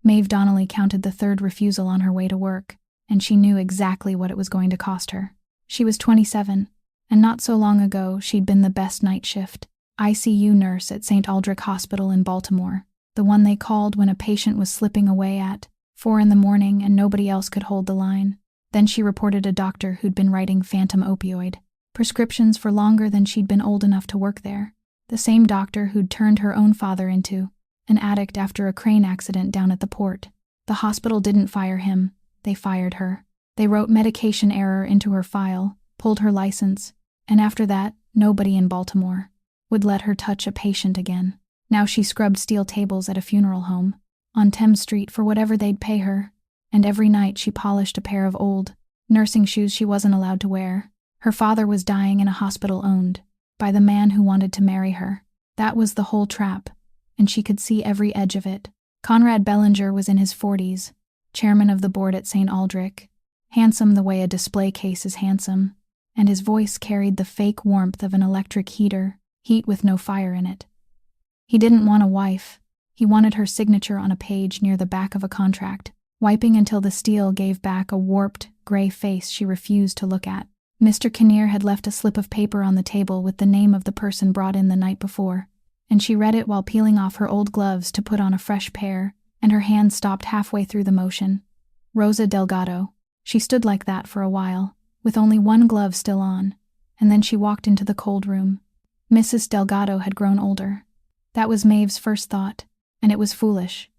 Maeve Donnelly counted the third refusal on her way to work, and she knew exactly what it was going to cost her. She was 27, and not so long ago she'd been the best night shift ICU nurse at St. Aldrich Hospital in Baltimore, the one they called when a patient was slipping away at 4 in the morning and nobody else could hold the line. Then she reported a doctor who'd been writing phantom opioid prescriptions for longer than she'd been old enough to work there. The same doctor who'd turned her own father into an addict after a crane accident down at the port. The hospital didn't fire him, they fired her. They wrote medication error into her file, pulled her license, and after that, nobody in Baltimore would let her touch a patient again. Now she scrubbed steel tables at a funeral home on Thames Street for whatever they'd pay her, and every night she polished a pair of old nursing shoes she wasn't allowed to wear. Her father was dying in a hospital owned by the man who wanted to marry her. That was the whole trap, and she could see every edge of it. Conrad Bellinger was in his 40s, chairman of the board at St. Aldrich, handsome the way a display case is handsome, and his voice carried the fake warmth of an electric heater, heat with no fire in it. He didn't want a wife. He wanted her signature on a page near the back of a contract, wiping until the steel gave back a warped, gray face she refused to look at. Mr. Kinnear had left a slip of paper on the table with the name of the person brought in the night before, and she read it while peeling off her old gloves to put on a fresh pair, and her hand stopped halfway through the motion. Rosa Delgado. She stood like that for a while, with only one glove still on, and then she walked into the cold room. Mrs. Delgado had grown older. That was Maeve's first thought, and it was foolish,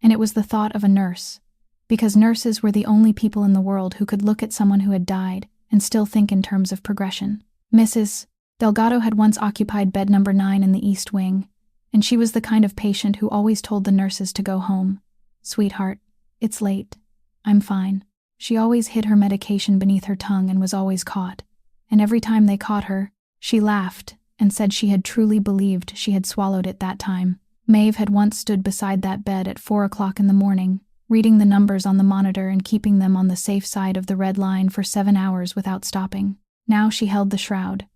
and it was the thought of a nurse, because nurses were the only people in the world who could look at someone who had died and still think in terms of progression. Mrs. Delgado had once occupied bed number 9 in the East Wing, and she was the kind of patient who always told the nurses to go home. "Sweetheart, it's late. I'm fine." She always hid her medication beneath her tongue and was always caught, and every time they caught her, she laughed and said she had truly believed she had swallowed it that time. Maeve had once stood beside that bed at 4 o'clock in the morning, reading the numbers on the monitor and keeping them on the safe side of the red line for 7 hours without stopping. Now she held the shroud.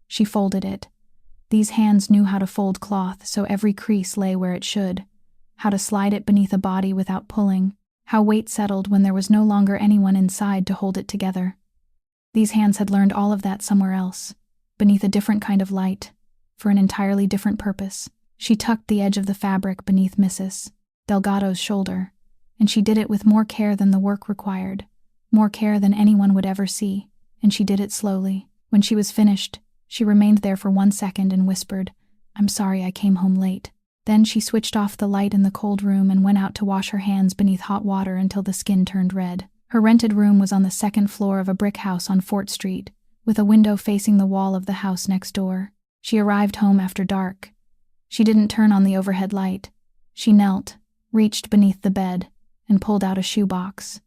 She folded it. These hands knew how to fold cloth so every crease lay where it should, how to slide it beneath a body without pulling, how weight settled when there was no longer anyone inside to hold it together. These hands had learned all of that somewhere else, beneath a different kind of light, for an entirely different purpose. She tucked the edge of the fabric beneath Mrs. Delgado's shoulder, and she did it with more care than the work required, more care than anyone would ever see, and she did it slowly. When she was finished, she remained there for 1 second and whispered, "I'm sorry I came home late." Then she switched off the light in the cold room and went out to wash her hands beneath hot water until the skin turned red. Her rented room was on the 2nd floor of a brick house on Fort Street, with a window facing the wall of the house next door. She arrived home after dark. She didn't turn on the overhead light. She knelt, reached beneath the bed, and pulled out a shoebox.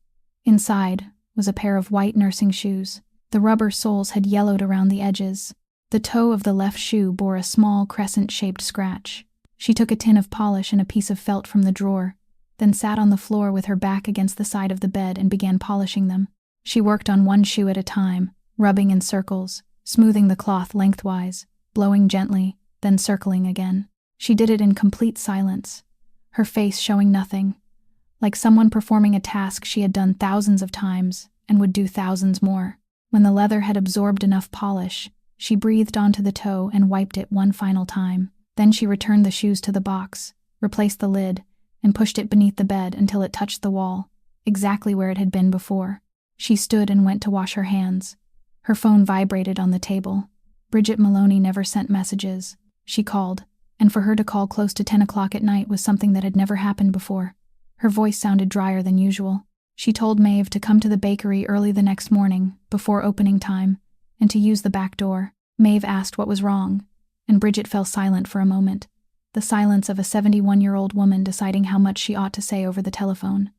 Inside was a pair of white nursing shoes. The rubber soles had yellowed around the edges. The toe of the left shoe bore a small crescent-shaped scratch. She took a tin of polish and a piece of felt from the drawer, then sat on the floor with her back against the side of the bed and began polishing them. She worked on one shoe at a time, rubbing in circles, smoothing the cloth lengthwise, blowing gently, then circling again. She did it in complete silence, her face showing nothing, like someone performing a task she had done thousands of times and would do thousands more. When the leather had absorbed enough polish, she breathed onto the toe and wiped it one final time. Then she returned the shoes to the box, replaced the lid, and pushed it beneath the bed until it touched the wall, exactly where it had been before. She stood and went to wash her hands. Her phone vibrated on the table. Bridget Maloney never sent messages. She called, and for her to call close to 10 o'clock at night was something that had never happened before. Her voice sounded drier than usual. She told Maeve to come to the bakery early the next morning, before opening time, and to use the back door. Maeve asked what was wrong, and Bridget fell silent for a moment, the silence of a 71-year-old woman deciding how much she ought to say over the telephone.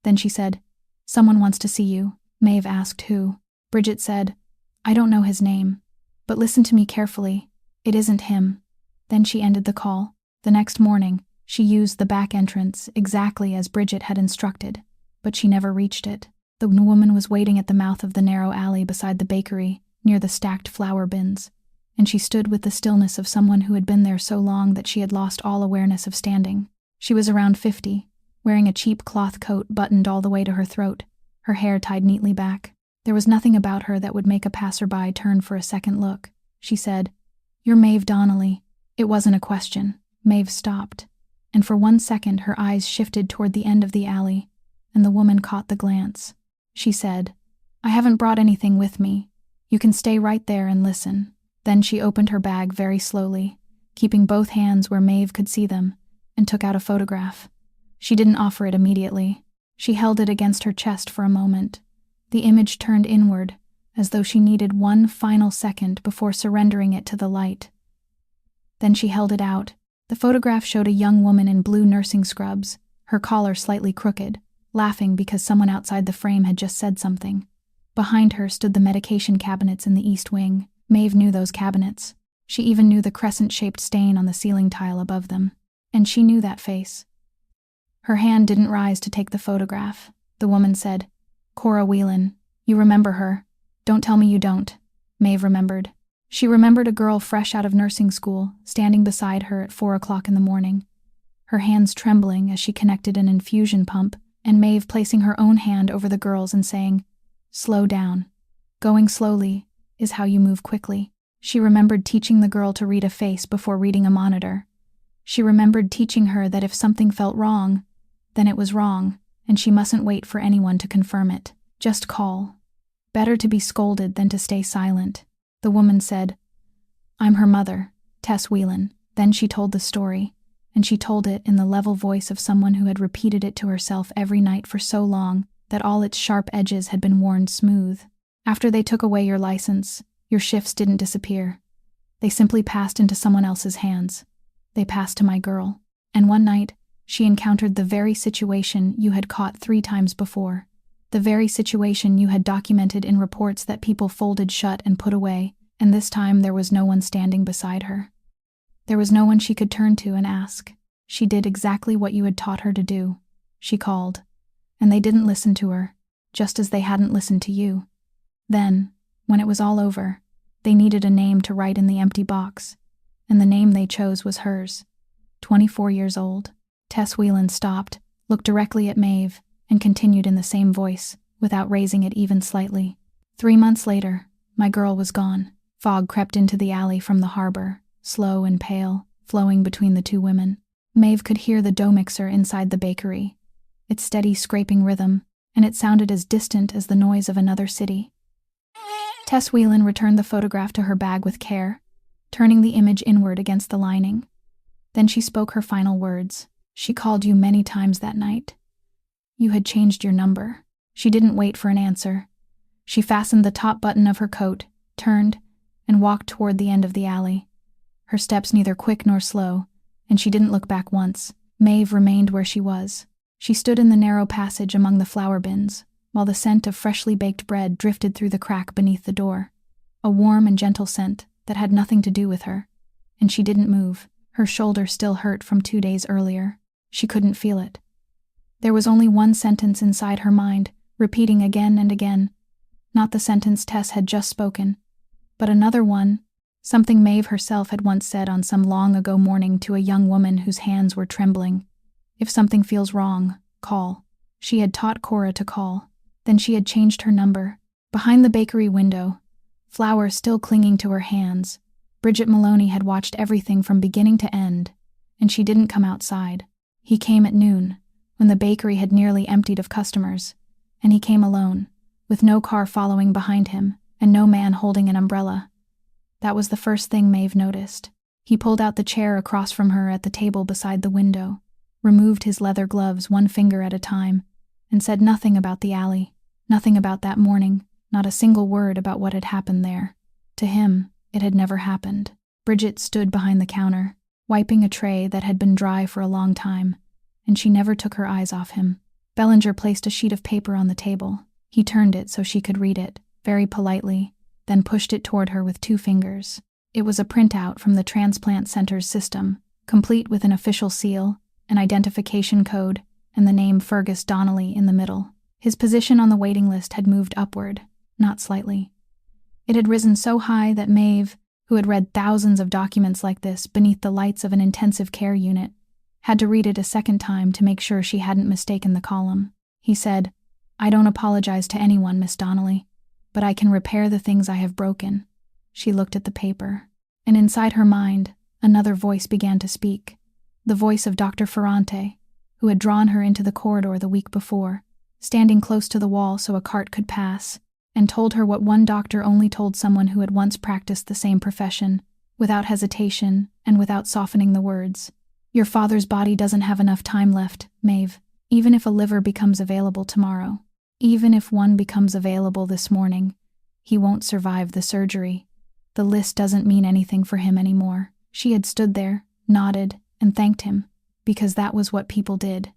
Then she said, "Someone wants to see you." Maeve asked who. Bridget said, "I don't know his name, but listen to me carefully. It isn't him." Then she ended the call. The next morning, she used the back entrance exactly as Bridget had instructed, but she never reached it. The woman was waiting at the mouth of the narrow alley beside the bakery, near the stacked flour bins, and she stood with the stillness of someone who had been there so long that she had lost all awareness of standing. She was around 50, wearing a cheap cloth coat buttoned all the way to her throat, her hair tied neatly back. There was nothing about her that would make a passerby turn for a second look. She said, "You're Maeve Donnelly." It wasn't a question. Maeve stopped, and for 1 second her eyes shifted toward the end of the alley, and the woman caught the glance. She said, "I haven't brought anything with me. You can stay right there and listen." Then she opened her bag very slowly, keeping both hands where Maeve could see them, and took out a photograph. She didn't offer it immediately. She held it against her chest for a moment. The image turned inward, as though she needed one final second before surrendering it to the light. Then she held it out. The photograph showed a young woman in blue nursing scrubs, her collar slightly crooked, laughing because someone outside the frame had just said something. Behind her stood the medication cabinets in the east wing. Maeve knew those cabinets. She even knew the crescent-shaped stain on the ceiling tile above them. And she knew that face. Her hand didn't rise to take the photograph. The woman said, "Cora Whelan. You remember her. Don't tell me you don't." Maeve remembered. She remembered a girl fresh out of nursing school, standing beside her at 4 o'clock in the morning, her hands trembling as she connected an infusion pump, and Maeve placing her own hand over the girl's and saying, "Slow down. Going slowly is how you move quickly." She remembered teaching the girl to read a face before reading a monitor. She remembered teaching her that if something felt wrong, then it was wrong, and she mustn't wait for anyone to confirm it. Just call. Better to be scolded than to stay silent. The woman said, "I'm her mother, Tess Whelan." Then she told the story, and she told it in the level voice of someone who had repeated it to herself every night for so long that all its sharp edges had been worn smooth. "After they took away your license, your shifts didn't disappear. They simply passed into someone else's hands. They passed to my girl. And one night, she encountered the very situation you had caught 3 times before. The very situation you had documented in reports that people folded shut and put away, and this time there was no one standing beside her. There was no one she could turn to and ask. She did exactly what you had taught her to do. She called. And they didn't listen to her, just as they hadn't listened to you. Then, when it was all over, they needed a name to write in the empty box, and the name they chose was hers. 24 years old. Tess Whelan stopped, looked directly at Maeve, and continued in the same voice, without raising it even slightly. 3 months later, my girl was gone. Fog crept into the alley from the harbor, slow and pale, flowing between the 2 women. Maeve could hear the dough mixer inside the bakery, its steady scraping rhythm, and it sounded as distant as the noise of another city. Tess Whelan returned the photograph to her bag with care, turning the image inward against the lining. Then she spoke her final words. "She called you many times that night. You had changed your number." She didn't wait for an answer. She fastened the top button of her coat, turned, and walked toward the end of the alley. Her steps neither quick nor slow, and she didn't look back once. Maeve remained where she was. She stood in the narrow passage among the flour bins, while the scent of freshly baked bread drifted through the crack beneath the door. A warm and gentle scent that had nothing to do with her. And she didn't move. Her shoulder still hurt from 2 days earlier. She couldn't feel it. There was only one sentence inside her mind, repeating again and again. Not the sentence Tess had just spoken, but another one, something Maeve herself had once said on some long-ago morning to a young woman whose hands were trembling. "If something feels wrong, call." She had taught Cora to call. Then she had changed her number. Behind the bakery window, flour still clinging to her hands, Bridget Maloney had watched everything from beginning to end, and she didn't come outside. He came at noon, when the bakery had nearly emptied of customers, and he came alone, with no car following behind him, and no man holding an umbrella. That was the first thing Maeve noticed. He pulled out the chair across from her at the table beside the window, removed his leather gloves 1 finger at a time, and said nothing about the alley, nothing about that morning, not a single word about what had happened there. To him, it had never happened. Bridget stood behind the counter, wiping a tray that had been dry for a long time, and she never took her eyes off him. Bellinger placed a sheet of paper on the table. He turned it so she could read it, very politely, then pushed it toward her with 2 fingers. It was a printout from the transplant center's system, complete with an official seal, an identification code, and the name Fergus Donnelly in the middle. His position on the waiting list had moved upward, not slightly. It had risen so high that Maeve, who had read thousands of documents like this beneath the lights of an intensive care unit, Had to read it a second time to make sure she hadn't mistaken the column. He said, "I don't apologize to anyone, Miss Donnelly, but I can repair the things I have broken." She looked at the paper, and inside her mind, another voice began to speak. The voice of Dr. Ferrante, who had drawn her into the corridor the week before, standing close to the wall so a cart could pass, and told her what one doctor only told someone who had once practiced the same profession, without hesitation and without softening the words. "Your father's body doesn't have enough time left, Maeve. Even if a liver becomes available tomorrow, even if one becomes available this morning, he won't survive the surgery. The list doesn't mean anything for him anymore." She had stood there, nodded, and thanked him, because that was what people did.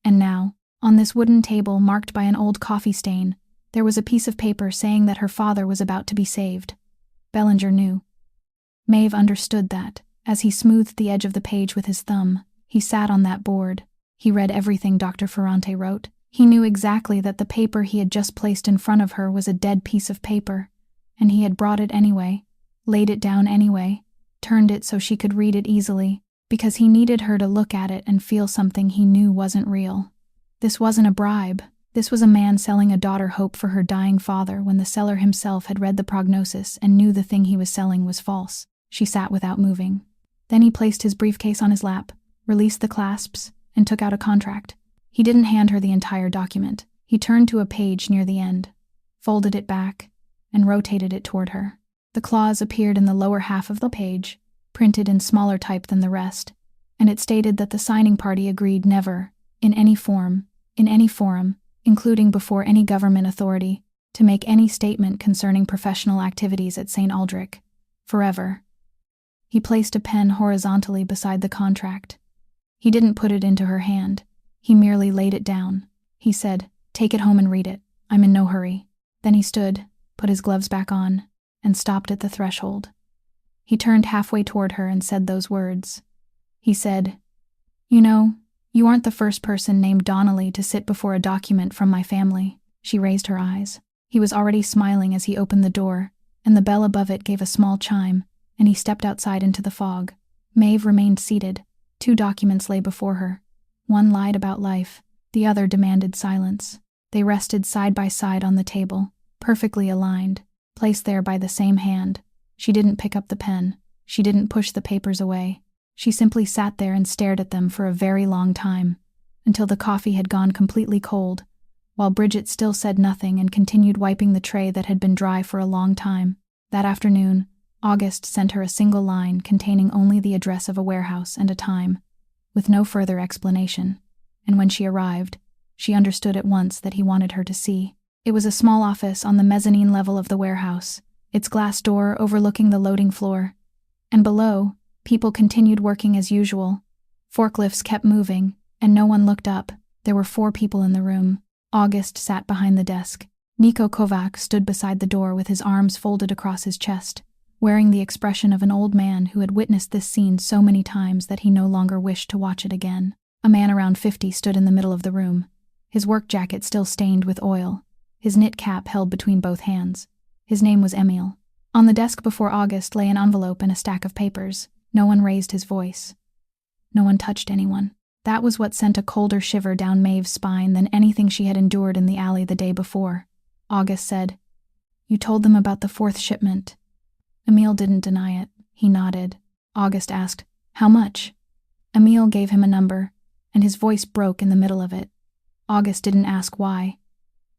And now, on this wooden table marked by an old coffee stain, there was a piece of paper saying that her father was about to be saved. Bellinger knew. Maeve understood that. As he smoothed the edge of the page with his thumb, he sat on that board. He read everything Dr. Ferrante wrote. He knew exactly that the paper he had just placed in front of her was a dead piece of paper, and he had brought it anyway, laid it down anyway, turned it so she could read it easily, because he needed her to look at it and feel something he knew wasn't real. This wasn't a bribe. This was a man selling a daughter hope for her dying father when the seller himself had read the prognosis and knew the thing he was selling was false. She sat without moving. Then he placed his briefcase on his lap, released the clasps, and took out a contract. He didn't hand her the entire document. He turned to a page near the end, folded it back, and rotated it toward her. The clause appeared in the lower half of the page, printed in smaller type than the rest, and it stated that the signing party agreed never, in any forum, including before any government authority, to make any statement concerning professional activities at St. Aldrich, forever. He placed a pen horizontally beside the contract. He didn't put it into her hand. He merely laid it down. He said, "Take it home and read it. I'm in no hurry." Then he stood, put his gloves back on, and stopped at the threshold. He turned halfway toward her and said those words. He said, "You know, you aren't the first person named Donnelly to sit before a document from my family." She raised her eyes. He was already smiling as he opened the door, and the bell above it gave a small chime, and he stepped outside into the fog. Maeve remained seated. 2 documents lay before her. One lied about life, the other demanded silence. They rested side by side on the table, perfectly aligned, placed there by the same hand. She didn't pick up the pen. She didn't push the papers away. She simply sat there and stared at them for a very long time, until the coffee had gone completely cold, while Bridget still said nothing and continued wiping the tray that had been dry for a long time. That afternoon, August sent her a single line containing only the address of a warehouse and a time, with no further explanation, and when she arrived, she understood at once that he wanted her to see. It was a small office on the mezzanine level of the warehouse, its glass door overlooking the loading floor, and below, people continued working as usual. Forklifts kept moving, and no one looked up. There were 4 people in the room. August sat behind the desk. Niko Kovac stood beside the door with his arms folded across his chest, wearing the expression of an old man who had witnessed this scene so many times that he no longer wished to watch it again. A man around 50 stood in the middle of the room, his work jacket still stained with oil, his knit cap held between both hands. His name was Emil. On the desk before August lay an envelope and a stack of papers. No one raised his voice. No one touched anyone. That was what sent a colder shiver down Maeve's spine than anything she had endured in the alley the day before. August said, "You told them about the 4th shipment." Emil didn't deny it. He nodded. August asked, "How much?" Emil gave him a number, and his voice broke in the middle of it. August didn't ask why.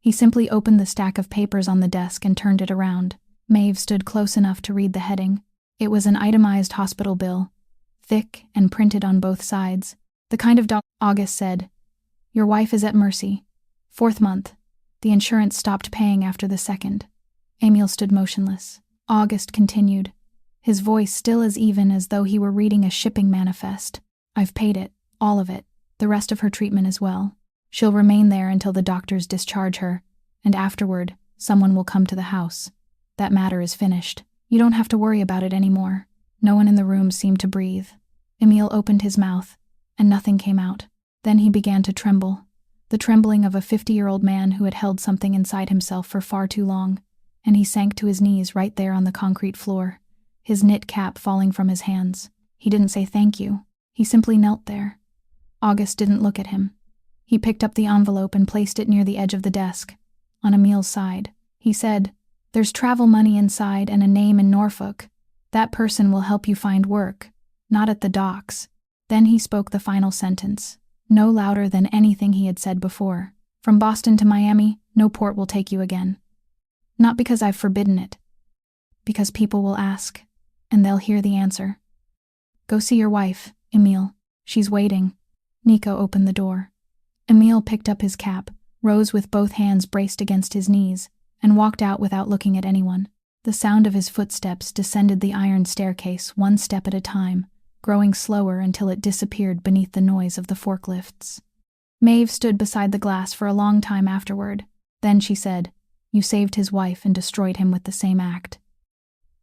He simply opened the stack of papers on the desk and turned it around. Maeve stood close enough to read the heading. It was an itemized hospital bill, thick and printed on both sides. The kind of August said, "Your wife is at Mercy. 4th month. The insurance stopped paying after the 2nd. Emil stood motionless. August continued, his voice still as even as though he were reading a shipping manifest. "I've paid it, all of it, the rest of her treatment as well. She'll remain there until the doctors discharge her, and afterward, someone will come to the house. That matter is finished. You don't have to worry about it anymore." No one in the room seemed to breathe. Emil opened his mouth, and nothing came out. Then he began to tremble, the trembling of a 50-year-old man who had held something inside himself for far too long, and he sank to his knees right there on the concrete floor, his knit cap falling from his hands. He didn't say thank you. He simply knelt there, August didn't look at him. He picked up the envelope and placed it near the edge of the desk, on Emil's side. He said, "There's travel money inside and a name in Norfolk. That person will help you find work, not at the docks." Then he spoke the final sentence, no louder than anything he had said before. "From Boston to Miami, no port will take you again. Not because I've forbidden it. Because people will ask, and they'll hear the answer. Go see your wife, Emil. She's waiting." Nico opened the door. Emil picked up his cap, rose with both hands braced against his knees, and walked out without looking at anyone. The sound of his footsteps descended the iron staircase one step at a time, growing slower until it disappeared beneath the noise of the forklifts. Maeve stood beside the glass for a long time afterward. Then she said, "You saved his wife and destroyed him with the same act."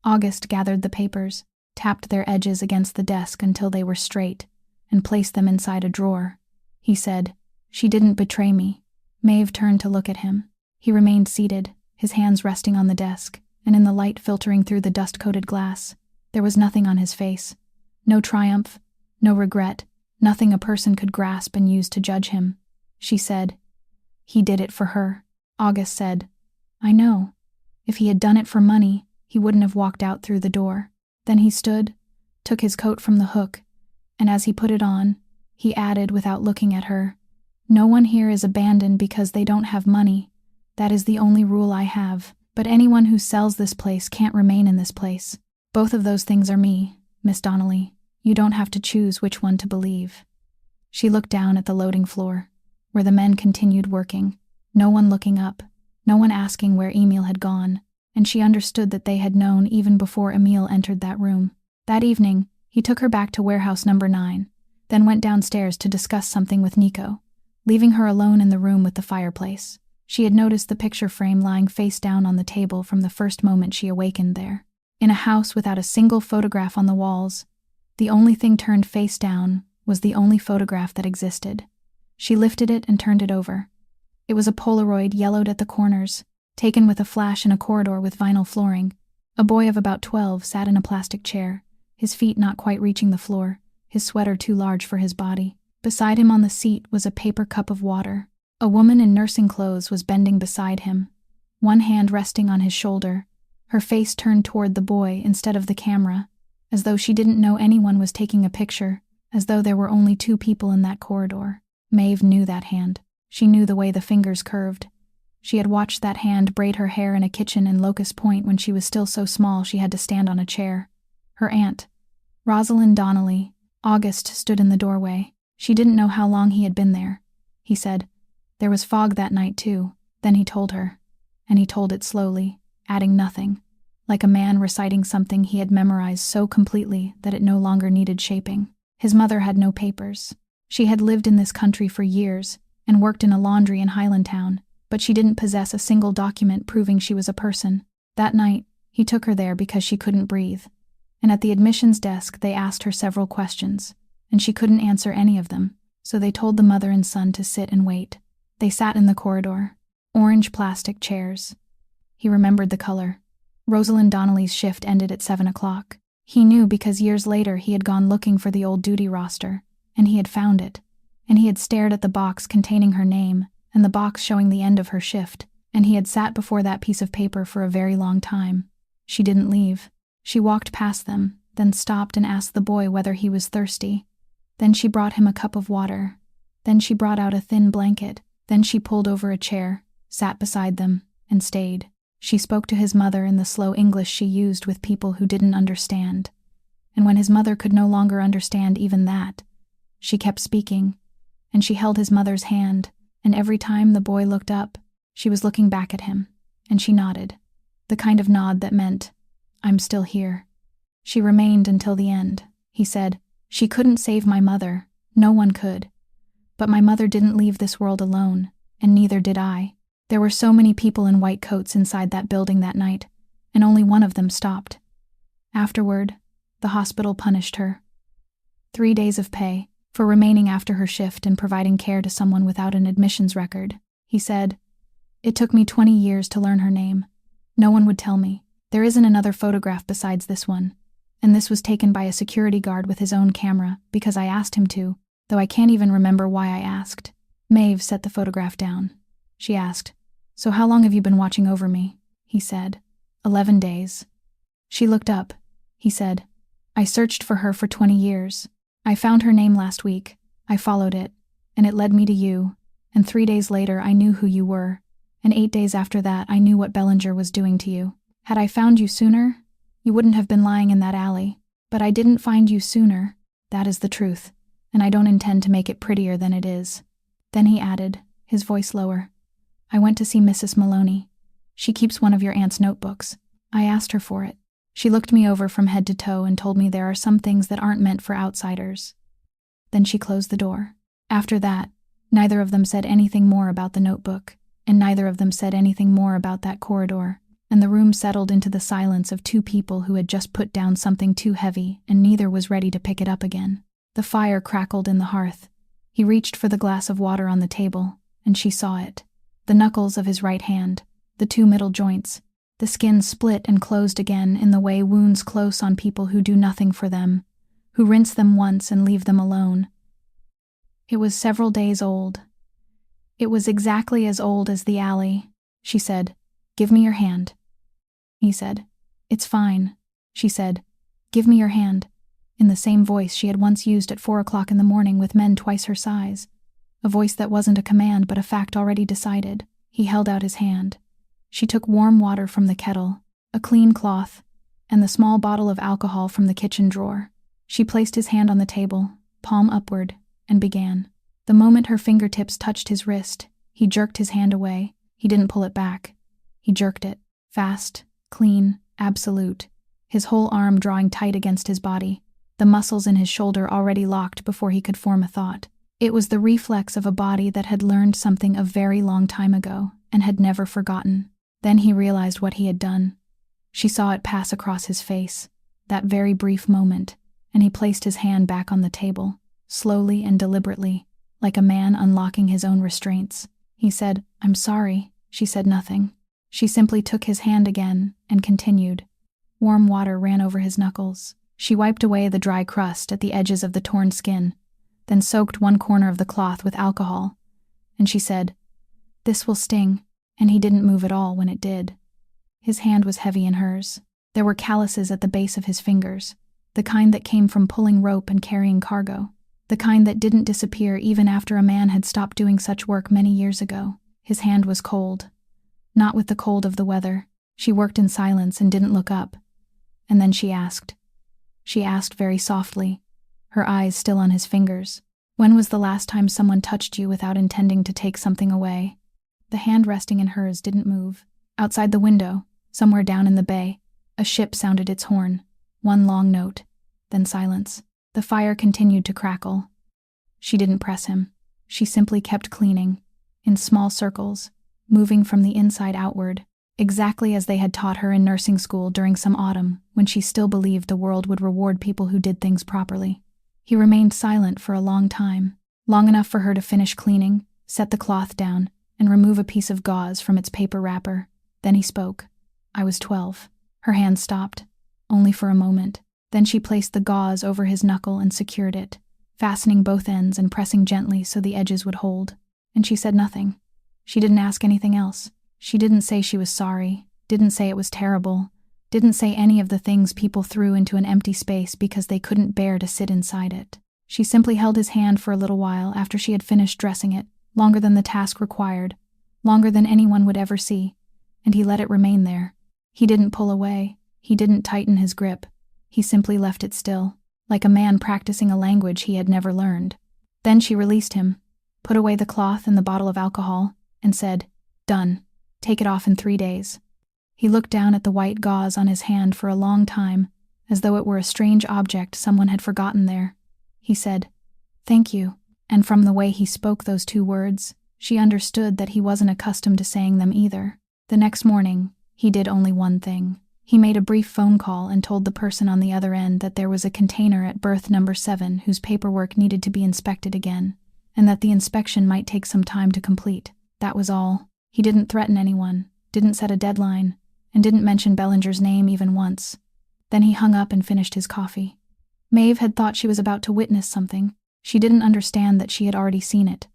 August gathered the papers, tapped their edges against the desk until they were straight, and placed them inside a drawer. He said, "She didn't betray me." Maeve turned to look at him. He remained seated, his hands resting on the desk, and in the light filtering through the dust-coated glass, there was nothing on his face. No triumph, no regret, nothing a person could grasp and use to judge him. She said, "He did it for her." August said, "I know. If he had done it for money, he wouldn't have walked out through the door." Then he stood, took his coat from the hook, and as he put it on, he added without looking at her, "No one here is abandoned because they don't have money. That is the only rule I have. But anyone who sells this place can't remain in this place. Both of those things are me, Miss Donnelly. You don't have to choose which one to believe." She looked down at the loading floor, where the men continued working, no one looking up, no one asking where Emil had gone, and she understood that they had known even before Emil entered that room. That evening, he took her back to warehouse number 9, then went downstairs to discuss something with Nico, leaving her alone in the room with the fireplace. She had noticed the picture frame lying face down on the table from the first moment she awakened there. In a house without a single photograph on the walls, the only thing turned face down was the only photograph that existed. She lifted it and turned it over. It was a Polaroid yellowed at the corners, taken with a flash in a corridor with vinyl flooring. A boy of about 12 sat in a plastic chair, his feet not quite reaching the floor, his sweater too large for his body. Beside him on the seat was a paper cup of water. A woman in nursing clothes was bending beside him, one hand resting on his shoulder, her face turned toward the boy instead of the camera, as though she didn't know anyone was taking a picture, as though there were only 2 people in that corridor. Maeve knew that hand. She knew the way the fingers curved. She had watched that hand braid her hair in a kitchen in Locust Point when she was still so small she had to stand on a chair. Her aunt, Rosalind Donnelly. August stood in the doorway. She didn't know how long he had been there. He said, "There was fog that night too." Then he told her, and he told it slowly, adding nothing, like a man reciting something he had memorized so completely that it no longer needed shaping. His mother had no papers. She had lived in this country for years and worked in a laundry in Highlandtown, but she didn't possess a single document proving she was a person. That night, he took her there because she couldn't breathe, and at the admissions desk they asked her several questions, and she couldn't answer any of them, so they told the mother and son to sit and wait. They sat in the corridor, orange plastic chairs. He remembered the color. Rosalind Donnelly's shift ended at 7 o'clock. He knew because years later he had gone looking for the old duty roster, and he had found it, and he had stared at the box containing her name and the box showing the end of her shift, and he had sat before that piece of paper for a very long time. She didn't leave. She walked past them, then stopped and asked the boy whether he was thirsty. Then she brought him a cup of water. Then she brought out a thin blanket. Then she pulled over a chair, sat beside them, and stayed. She spoke to his mother in the slow English she used with people who didn't understand. And when his mother could no longer understand even that, she kept speaking, and she held his mother's hand, and every time the boy looked up, she was looking back at him, and she nodded, the kind of nod that meant, "I'm still here." She remained until the end. He said, "She couldn't save my mother. No one could. But my mother didn't leave this world alone, and neither did I. There were so many people in white coats inside that building that night, and only one of them stopped. Afterward, the hospital punished her. 3 days of pay for remaining after her shift and providing care to someone without an admissions record." He said, "It took me 20 years to learn her name. No one would tell me. There isn't another photograph besides this one, and this was taken by a security guard with his own camera because I asked him to, though I can't even remember why I asked. Maeve set the photograph down. She asked, "So how long have you been watching over me?" He said, 11 days. She looked up. He said, "I searched for her for 20 years. I found her name last week. I followed it, and it led me to you, and 3 days later I knew who you were, and 8 days after that I knew what Bellinger was doing to you. Had I found you sooner, you wouldn't have been lying in that alley. But I didn't find you sooner. That is the truth, and I don't intend to make it prettier than it is." Then he added, his voice lower, "I went to see Mrs. Maloney. She keeps one of your aunt's notebooks. I asked her for it. She looked me over from head to toe and told me there are some things that aren't meant for outsiders." Then she closed the door. After that, neither of them said anything more about the notebook, and neither of them said anything more about that corridor, and the room settled into the silence of two people who had just put down something too heavy and neither was ready to pick it up again. The fire crackled in the hearth. He reached for the glass of water on the table, and she saw it. The knuckles of his right hand, the two middle joints, the skin split and closed again in the way wounds close on people who do nothing for them, who rinse them once and leave them alone. It was several days old. It was exactly as old as the alley. She said, "Give me your hand." He said, "It's fine." She said, "Give me your hand," in the same voice she had once used at 4 o'clock in the morning with men twice her size. A voice that wasn't a command but a fact already decided. He held out his hand. She took warm water from the kettle, a clean cloth, and the small bottle of alcohol from the kitchen drawer. She placed his hand on the table, palm upward, and began. The moment her fingertips touched his wrist, he jerked his hand away. He didn't pull it back. He jerked it. Fast, clean, absolute. His whole arm drawing tight against his body, the muscles in his shoulder already locked before he could form a thought. It was the reflex of a body that had learned something a very long time ago and had never forgotten. Then he realized what he had done. She saw it pass across his face, that very brief moment, and he placed his hand back on the table, slowly and deliberately, like a man unlocking his own restraints. He said, "I'm sorry." She said nothing. She simply took his hand again and continued. Warm water ran over his knuckles. She wiped away the dry crust at the edges of the torn skin, then soaked one corner of the cloth with alcohol, and she said, "This will sting," and he didn't move at all when it did. His hand was heavy in hers. There were calluses at the base of his fingers, the kind that came from pulling rope and carrying cargo, the kind that didn't disappear even after a man had stopped doing such work many years ago. His hand was cold. Not with the cold of the weather. She worked in silence and didn't look up. And then she asked. She asked very softly, her eyes still on his fingers. "When was the last time someone touched you without intending to take something away?" The hand resting in hers didn't move. Outside the window, somewhere down in the bay, a ship sounded its horn. One long note, then silence. The fire continued to crackle. She didn't press him. She simply kept cleaning, in small circles, moving from the inside outward, exactly as they had taught her in nursing school during some autumn when she still believed the world would reward people who did things properly. He remained silent for a long time, long enough for her to finish cleaning, set the cloth down, and remove a piece of gauze from its paper wrapper. Then he spoke. "I was 12. Her hand stopped, only for a moment. Then she placed the gauze over his knuckle and secured it, fastening both ends and pressing gently so the edges would hold. And she said nothing. She didn't ask anything else. She didn't say she was sorry, didn't say it was terrible, didn't say any of the things people threw into an empty space because they couldn't bear to sit inside it. She simply held his hand for a little while after she had finished dressing it, longer than the task required, longer than anyone would ever see, and he let it remain there. He didn't pull away, he didn't tighten his grip, he simply left it still, like a man practicing a language he had never learned. Then she released him, put away the cloth and the bottle of alcohol, and said, "Done. Take it off in 3 days." He looked down at the white gauze on his hand for a long time, as though it were a strange object someone had forgotten there. He said, "Thank you," and from the way he spoke those 2 words, she understood that he wasn't accustomed to saying them either. The next morning, he did only one thing. He made a brief phone call and told the person on the other end that there was a container at berth number 7 whose paperwork needed to be inspected again, and that the inspection might take some time to complete. That was all. He didn't threaten anyone, didn't set a deadline, and didn't mention Bellinger's name even once. Then he hung up and finished his coffee. Maeve had thought she was about to witness something. She didn't understand that she had already seen it.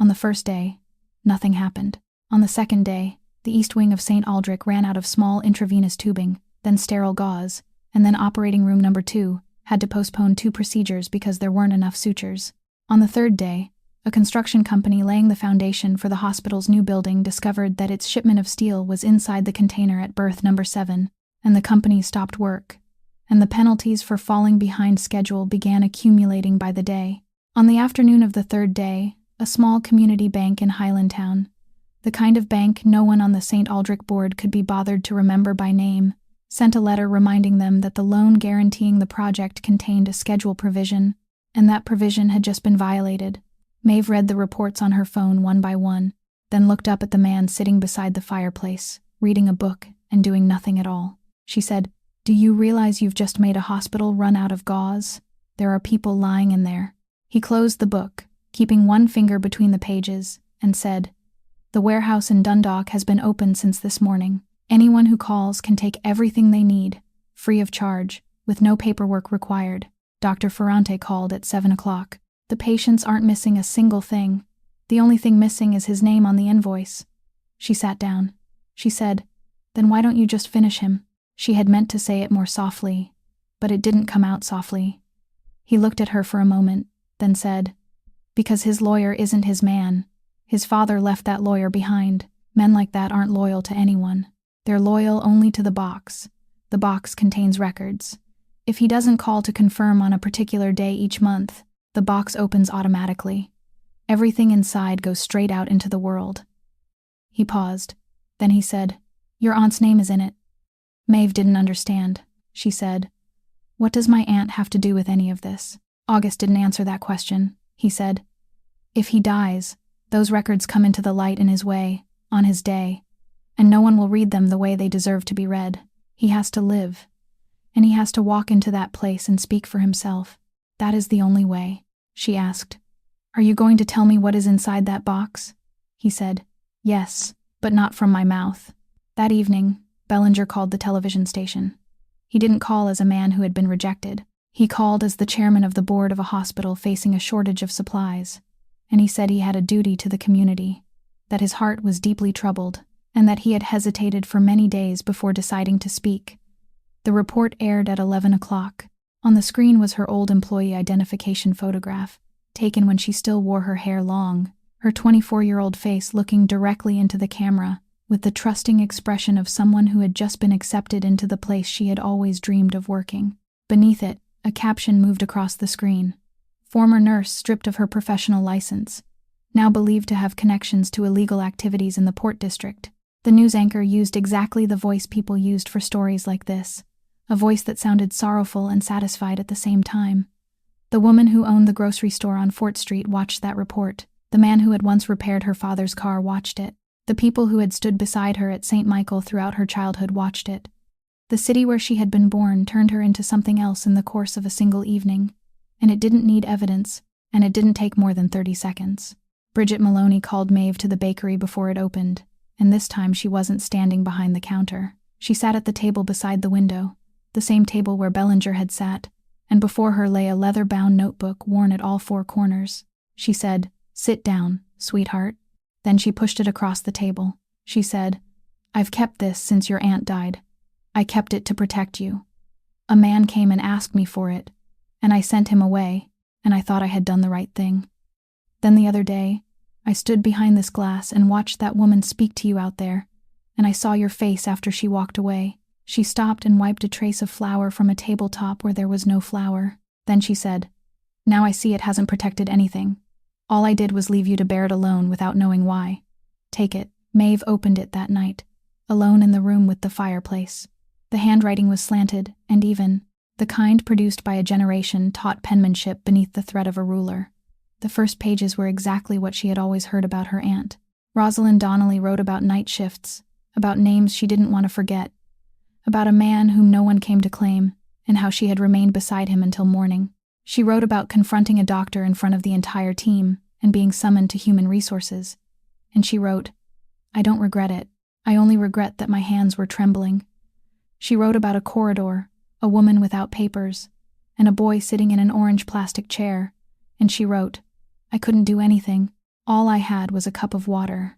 On the first day, nothing happened. On the second day, the east wing of St. Aldrich ran out of small intravenous tubing, then sterile gauze, and then operating room number 2 had to postpone 2 procedures because there weren't enough sutures. On the third day, a construction company laying the foundation for the hospital's new building discovered that its shipment of steel was inside the container at berth number 7, and the company stopped work, and the penalties for falling behind schedule began accumulating by the day. On the afternoon of the third day, a small community bank in Highlandtown, the kind of bank no one on the St. Aldrich board could be bothered to remember by name, sent a letter reminding them that the loan guaranteeing the project contained a schedule provision, and that provision had just been violated. Maeve read the reports on her phone one by one, then looked up at the man sitting beside the fireplace, reading a book and doing nothing at all. She said, "Do you realize you've just made a hospital run out of gauze? There are people lying in there." He closed the book, keeping one finger between the pages, and said, "The warehouse in Dundalk has been open since this morning. Anyone who calls can take everything they need, free of charge, with no paperwork required." Dr. Ferrante called at 7 o'clock. "The patients aren't missing a single thing. The only thing missing is his name on the invoice." She sat down. She said, "Then why don't you just finish him?" She had meant to say it more softly, but it didn't come out softly. He looked at her for a moment, then said, "Because his lawyer isn't his man. His father left that lawyer behind. Men like that aren't loyal to anyone. They're loyal only to the box. The box contains records. If he doesn't call to confirm on a particular day each month, the box opens automatically. Everything inside goes straight out into the world." He paused. Then he said, "Your aunt's name is in it." Maeve didn't understand. She said, "What does my aunt have to do with any of this?" August didn't answer that question. He said, "If he dies, those records come into the light in his way, on his day, and no one will read them the way they deserve to be read. He has to live, and he has to walk into that place and speak for himself. That is the only way." She asked, "Are you going to tell me what is inside that box?" He said, "Yes, but not from my mouth." That evening, Bellinger called the television station. He didn't call as a man who had been rejected. He called as the chairman of the board of a hospital facing a shortage of supplies, and he said he had a duty to the community, that his heart was deeply troubled, and that he had hesitated for many days before deciding to speak. The report aired at 11 o'clock. On the screen was her old employee identification photograph, taken when she still wore her hair long, her 24-year-old face looking directly into the camera, with the trusting expression of someone who had just been accepted into the place she had always dreamed of working. Beneath it, a caption moved across the screen. "Former nurse stripped of her professional license, now believed to have connections to illegal activities in the Port District." The news anchor used exactly the voice people used for stories like this, a voice that sounded sorrowful and satisfied at the same time. The woman who owned the grocery store on Fort Street watched that report. The man who had once repaired her father's car watched it. The people who had stood beside her at St. Michael throughout her childhood watched it. The city where she had been born turned her into something else in the course of a single evening, and it didn't need evidence, and it didn't take more than 30 seconds. Bridget Maloney called Maeve to the bakery before it opened, and this time she wasn't standing behind the counter. She sat at the table beside the window, the same table where Bellinger had sat, and before her lay a leather-bound notebook worn at all 4 corners. She said, "Sit down, sweetheart." Then she pushed it across the table. She said, "I've kept this since your aunt died. I kept it to protect you. A man came and asked me for it, and I sent him away, and I thought I had done the right thing. Then the other day, I stood behind this glass and watched that woman speak to you out there, and I saw your face after she walked away." She stopped and wiped a trace of flour from a tabletop where there was no flour. Then she said, "Now I see it hasn't protected anything. All I did was leave you to bear it alone without knowing why. Take it." Maeve opened it that night, alone in the room with the fireplace. The handwriting was slanted and even, the kind produced by a generation taught penmanship beneath the thread of a ruler. The first pages were exactly what she had always heard about her aunt. Rosalind Donnelly wrote about night shifts, about names she didn't want to forget, about a man whom no one came to claim, and how she had remained beside him until morning. She wrote about confronting a doctor in front of the entire team and being summoned to human resources. And she wrote, "I don't regret it. I only regret that my hands were trembling." She wrote about a corridor, a woman without papers, and a boy sitting in an orange plastic chair, And she wrote, "I couldn't do anything. All I had was a cup of water.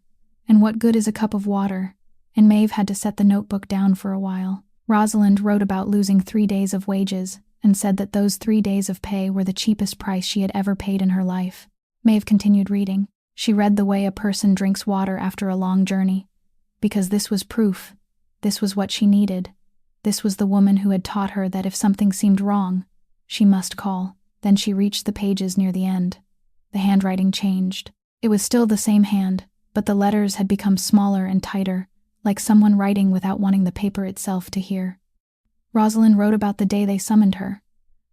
And what good is a cup of water?" And Maeve had to set the notebook down for a while. Rosalind wrote about losing 3 days of wages and said that those 3 days of pay were the cheapest price she had ever paid in her life. Maeve continued reading. She read the way a person drinks water after a long journey. Because this was proof. This was what she needed. This was the woman who had taught her that if something seemed wrong, she must call. Then she reached the pages near the end. The handwriting changed. It was still the same hand, but the letters had become smaller and tighter, like someone writing without wanting the paper itself to hear. Rosalind wrote about the day they summoned her.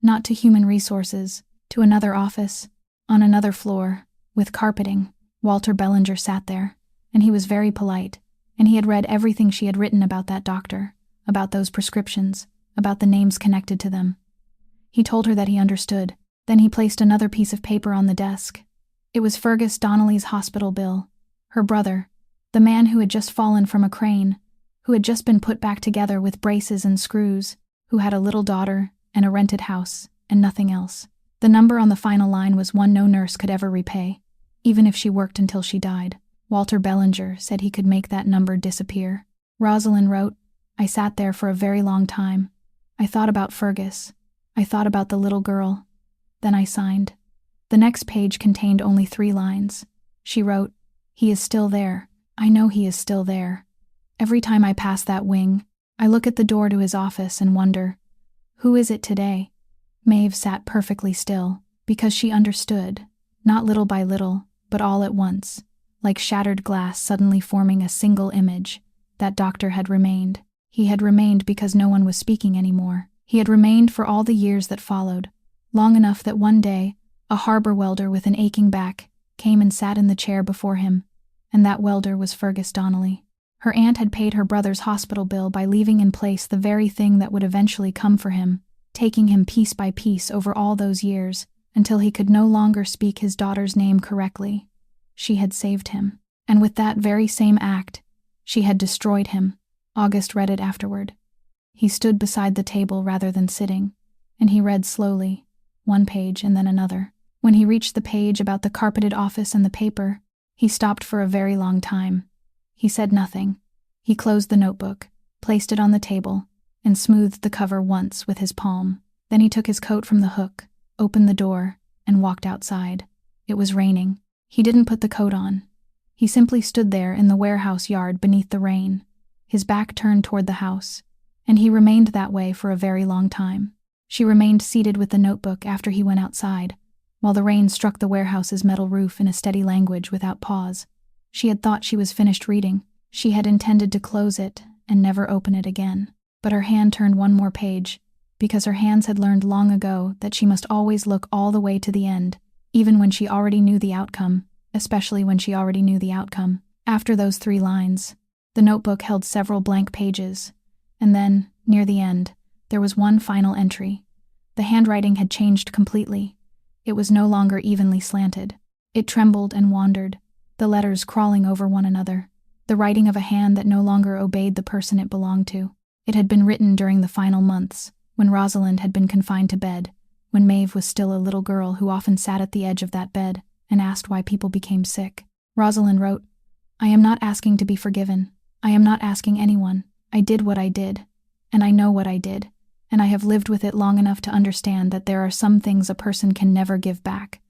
Not to human resources, to another office, on another floor, with carpeting. Walter Bellinger sat there, and he was very polite, and he had read everything she had written about that doctor, about those prescriptions, about the names connected to them. He told her that he understood. Then he placed another piece of paper on the desk. It was Fergus Donnelly's hospital bill. Her brother, the man who had just fallen from a crane, who had just been put back together with braces and screws, who had a little daughter and a rented house and nothing else. The number on the final line was one no nurse could ever repay, even if she worked until she died. Walter Bellinger said he could make that number disappear. Rosalind wrote, "I sat there for a very long time. I thought about Fergus. I thought about the little girl. Then I signed." The next page contained only 3 lines. She wrote, "He is still there. I know he is still there. Every time I pass that wing, I look at the door to his office and wonder, who is it today?" Maeve sat perfectly still, because she understood, not little by little, but all at once, like shattered glass suddenly forming a single image. That doctor had remained. He had remained because no one was speaking anymore. He had remained for all the years that followed, long enough that one day, a harbor welder with an aching back came and sat in the chair before him, and that welder was Fergus Donnelly. Her aunt had paid her brother's hospital bill by leaving in place the very thing that would eventually come for him, taking him piece by piece over all those years, until he could no longer speak his daughter's name correctly. She had saved him, and with that very same act, she had destroyed him. August read it afterward. He stood beside the table rather than sitting, and he read slowly, one page and then another. When he reached the page about the carpeted office and the paper, he stopped for a very long time. He said nothing. He closed the notebook, placed it on the table, and smoothed the cover once with his palm. Then he took his coat from the hook, opened the door, and walked outside. It was raining. He didn't put the coat on. He simply stood there in the warehouse yard beneath the rain, his back turned toward the house, and he remained that way for a very long time. She remained seated with the notebook after he went outside, while the rain struck the warehouse's metal roof in a steady language without pause. She had thought she was finished reading. She had intended to close it and never open it again. But her hand turned one more page, because her hands had learned long ago that she must always look all the way to the end, even when she already knew the outcome, especially when she already knew the outcome. After those 3 lines, the notebook held several blank pages, and then, near the end, there was one final entry. The handwriting had changed completely. It was no longer evenly slanted. It trembled and wandered, the letters crawling over one another, the writing of a hand that no longer obeyed the person it belonged to. It had been written during the final months, when Rosalind had been confined to bed, when Maeve was still a little girl who often sat at the edge of that bed and asked why people became sick. Rosalind wrote, "I am not asking to be forgiven. I am not asking anyone. I did what I did, and I know what I did, and I have lived with it long enough to understand that there are some things a person can never give back.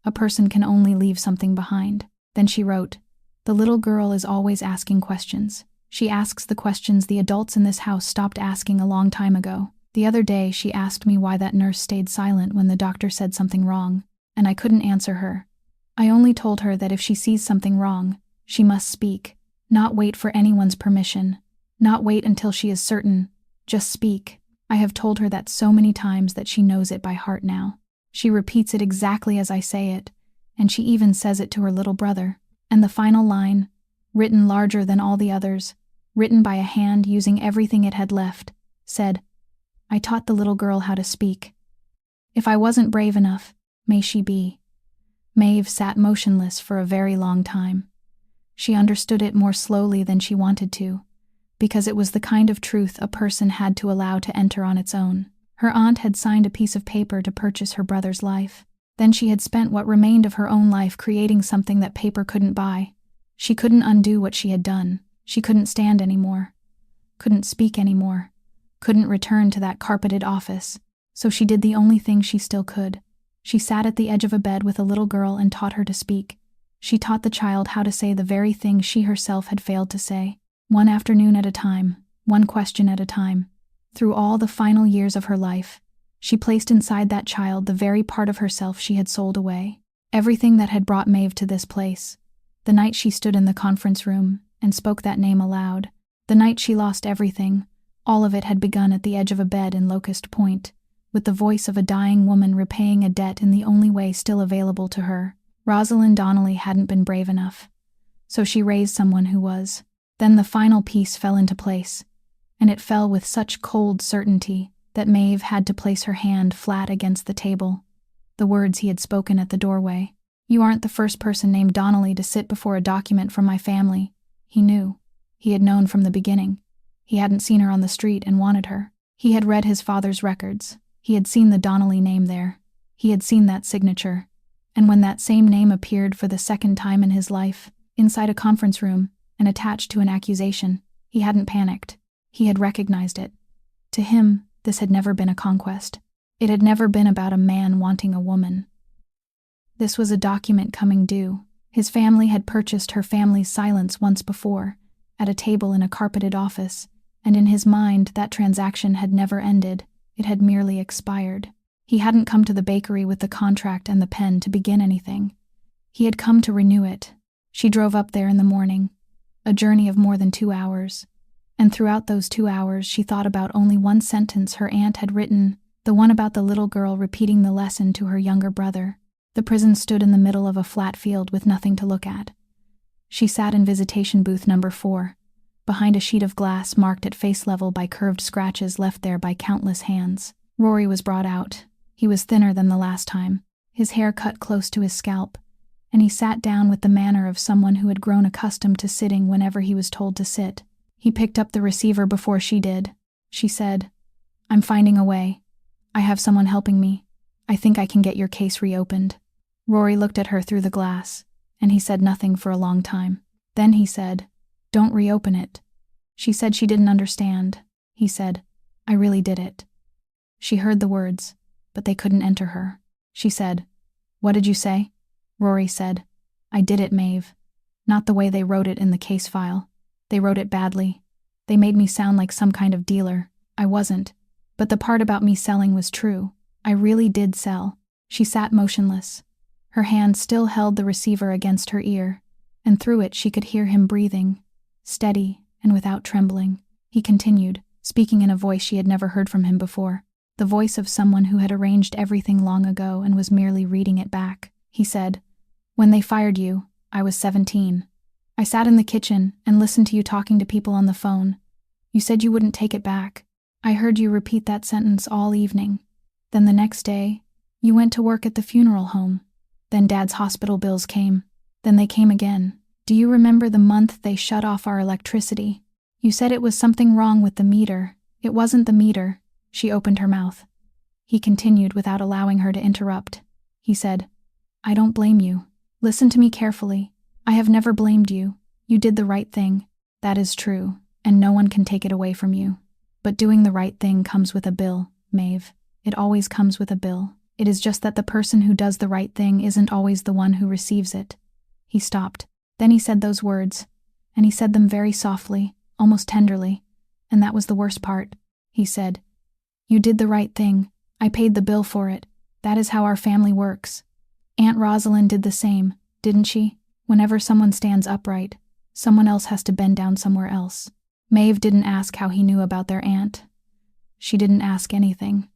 A person can only leave something behind." Then she wrote, "The little girl is always asking questions. She asks the questions the adults in this house stopped asking a long time ago. The other day she asked me why that nurse stayed silent when the doctor said something wrong, and I couldn't answer her. I only told her that if she sees something wrong, she must speak, not wait for anyone's permission, not wait until she is certain, just speak. I have told her that so many times that she knows it by heart now. She repeats it exactly as I say it, and she even says it to her little brother." And the final line, written larger than all the others, written by a hand using everything it had left, said, "I taught the little girl how to speak. If I wasn't brave enough, may she be." Maeve sat motionless for a very long time. She understood it more slowly than she wanted to, because it was the kind of truth a person had to allow to enter on its own. Her aunt had signed a piece of paper to purchase her brother's life. Then she had spent what remained of her own life creating something that paper couldn't buy. She couldn't undo what she had done. She couldn't stand anymore. Couldn't speak anymore. Couldn't return to that carpeted office. So she did the only thing she still could. She sat at the edge of a bed with a little girl and taught her to speak. She taught the child how to say the very thing she herself had failed to say. One afternoon at a time, one question at a time. Through all the final years of her life, she placed inside that child the very part of herself she had sold away. Everything that had brought Maeve to this place. The night she stood in the conference room and spoke that name aloud. The night she lost everything. All of it had begun at the edge of a bed in Locust Point, with the voice of a dying woman repaying a debt in the only way still available to her. Rosalind Donnelly hadn't been brave enough, so she raised someone who was. Then the final piece fell into place, and it fell with such cold certainty that Maeve had to place her hand flat against the table. The words he had spoken at the doorway. "You aren't the first person named Donnelly to sit before a document from my family." He knew. He had known from the beginning. He hadn't seen her on the street and wanted her. He had read his father's records. He had seen the Donnelly name there. He had seen that signature. And when that same name appeared for the second time in his life, inside a conference room and attached to an accusation, he hadn't panicked. He had recognized it. To him, this had never been a conquest. It had never been about a man wanting a woman. This was a document coming due. His family had purchased her family's silence once before, at a table in a carpeted office, and in his mind that transaction had never ended. It had merely expired. He hadn't come to the bakery with the contract and the pen to begin anything. He had come to renew it. She drove up there in the morning, a journey of more than 2 hours. And throughout those 2 hours she thought about only one sentence her aunt had written, the one about the little girl repeating the lesson to her younger brother. The prison stood in the middle of a flat field with nothing to look at. She sat in visitation booth number 4, behind a sheet of glass marked at face level by curved scratches left there by countless hands. Rory was brought out. He was thinner than the last time, his hair cut close to his scalp, and he sat down with the manner of someone who had grown accustomed to sitting whenever he was told to sit. He picked up the receiver before she did. She said, "I'm finding a way. I have someone helping me. I think I can get your case reopened." Rory looked at her through the glass, and he said nothing for a long time. Then he said, "Don't reopen it." She said she didn't understand. He said, "I really did it." She heard the words, but they couldn't enter her. She said, "What did you say?" Rory said, "I did it, Maeve. Not the way they wrote it in the case file. They wrote it badly. They made me sound like some kind of dealer. I wasn't. But the part about me selling was true. I really did sell." She sat motionless. Her hand still held the receiver against her ear, and through it she could hear him breathing, steady and without trembling. He continued, speaking in a voice she had never heard from him before, the voice of someone who had arranged everything long ago and was merely reading it back. He said, "When they fired you, I was 17. I sat in the kitchen and listened to you talking to people on the phone. You said you wouldn't take it back. I heard you repeat that sentence all evening. Then the next day, you went to work at the funeral home. Then Dad's hospital bills came. Then they came again. Do you remember the month they shut off our electricity? You said it was something wrong with the meter. It wasn't the meter." She opened her mouth. He continued without allowing her to interrupt. He said, "I don't blame you. Listen to me carefully. I have never blamed you. You did the right thing. That is true, and no one can take it away from you. But doing the right thing comes with a bill, Maeve. It always comes with a bill. It is just that the person who does the right thing isn't always the one who receives it." He stopped. Then he said those words, and he said them very softly, almost tenderly, and that was the worst part. He said, "You did the right thing. I paid the bill for it. That is how our family works. Aunt Rosalind did the same, didn't she? Whenever someone stands upright, someone else has to bend down somewhere else." Maeve didn't ask how he knew about their aunt. She didn't ask anything.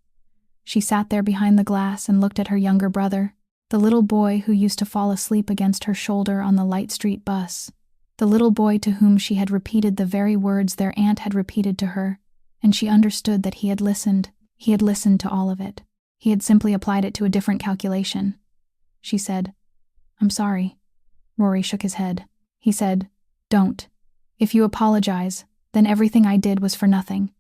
She sat there behind the glass and looked at her younger brother, the little boy who used to fall asleep against her shoulder on the Light Street bus, the little boy to whom she had repeated the very words their aunt had repeated to her, and she understood that he had listened. He had listened to all of it. He had simply applied it to a different calculation. She said, "I'm sorry." Rory shook his head. He said, "Don't. If you apologize, then everything I did was for nothing."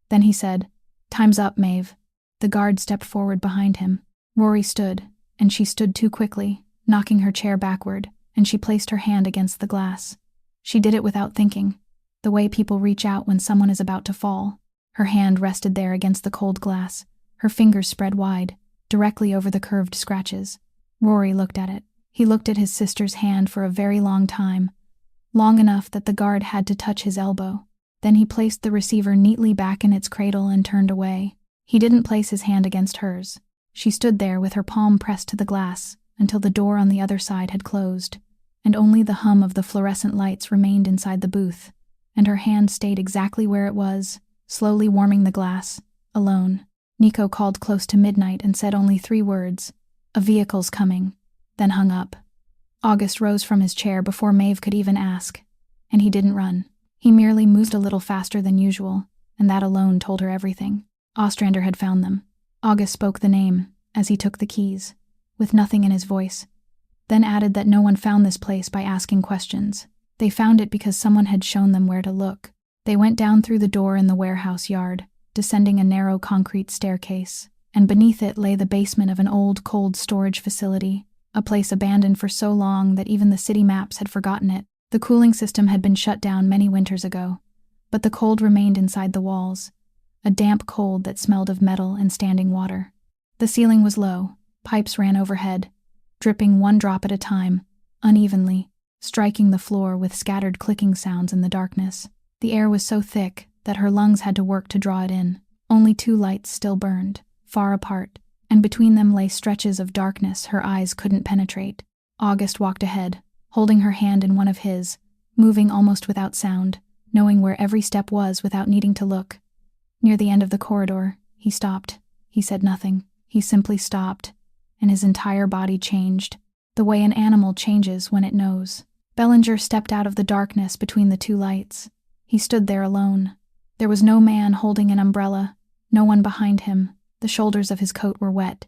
Then he said, "Time's up, Maeve." The guard stepped forward behind him. Rory stood, and she stood too quickly, knocking her chair backward, and she placed her hand against the glass. She did it without thinking, the way people reach out when someone is about to fall. Her hand rested there against the cold glass, her fingers spread wide, directly over the curved scratches. Rory looked at it. He looked at his sister's hand for a very long time, long enough that the guard had to touch his elbow. Then he placed the receiver neatly back in its cradle and turned away. He didn't place his hand against hers. She stood there with her palm pressed to the glass until the door on the other side had closed, and only the hum of the fluorescent lights remained inside the booth, and her hand stayed exactly where it was, slowly warming the glass, alone. Nico called close to midnight and said only 3 words, "A vehicle's coming," then hung up. August rose from his chair before Maeve could even ask, and he didn't run. He merely moved a little faster than usual, and that alone told her everything. Ostrander had found them. August spoke the name as he took the keys, with nothing in his voice, then added that no one found this place by asking questions. They found it because someone had shown them where to look. They went down through the door in the warehouse yard, descending a narrow concrete staircase, and beneath it lay the basement of an old cold storage facility, a place abandoned for so long that even the city maps had forgotten it. The cooling system had been shut down many winters ago, but the cold remained inside the walls, a damp cold that smelled of metal and standing water. The ceiling was low, pipes ran overhead, dripping 1 drop at a time, unevenly, striking the floor with scattered clicking sounds in the darkness. The air was so thick that her lungs had to work to draw it in. Only 2 lights still burned, far apart, and between them lay stretches of darkness her eyes couldn't penetrate. August walked ahead, holding her hand in one of his, moving almost without sound, knowing where every step was without needing to look. Near the end of the corridor, he stopped. He said nothing. He simply stopped, and his entire body changed, the way an animal changes when it knows. Bellinger stepped out of the darkness between the 2 lights. He stood there alone. There was no man holding an umbrella, no one behind him. The shoulders of his coat were wet,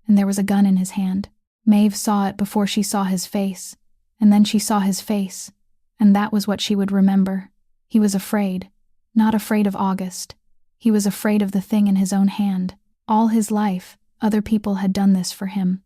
and there was a gun in his hand. Maeve saw it before she saw his face, and then she saw his face, and that was what she would remember. He was afraid, not afraid of August. He was afraid of the thing in his own hand. All his life, other people had done this for him.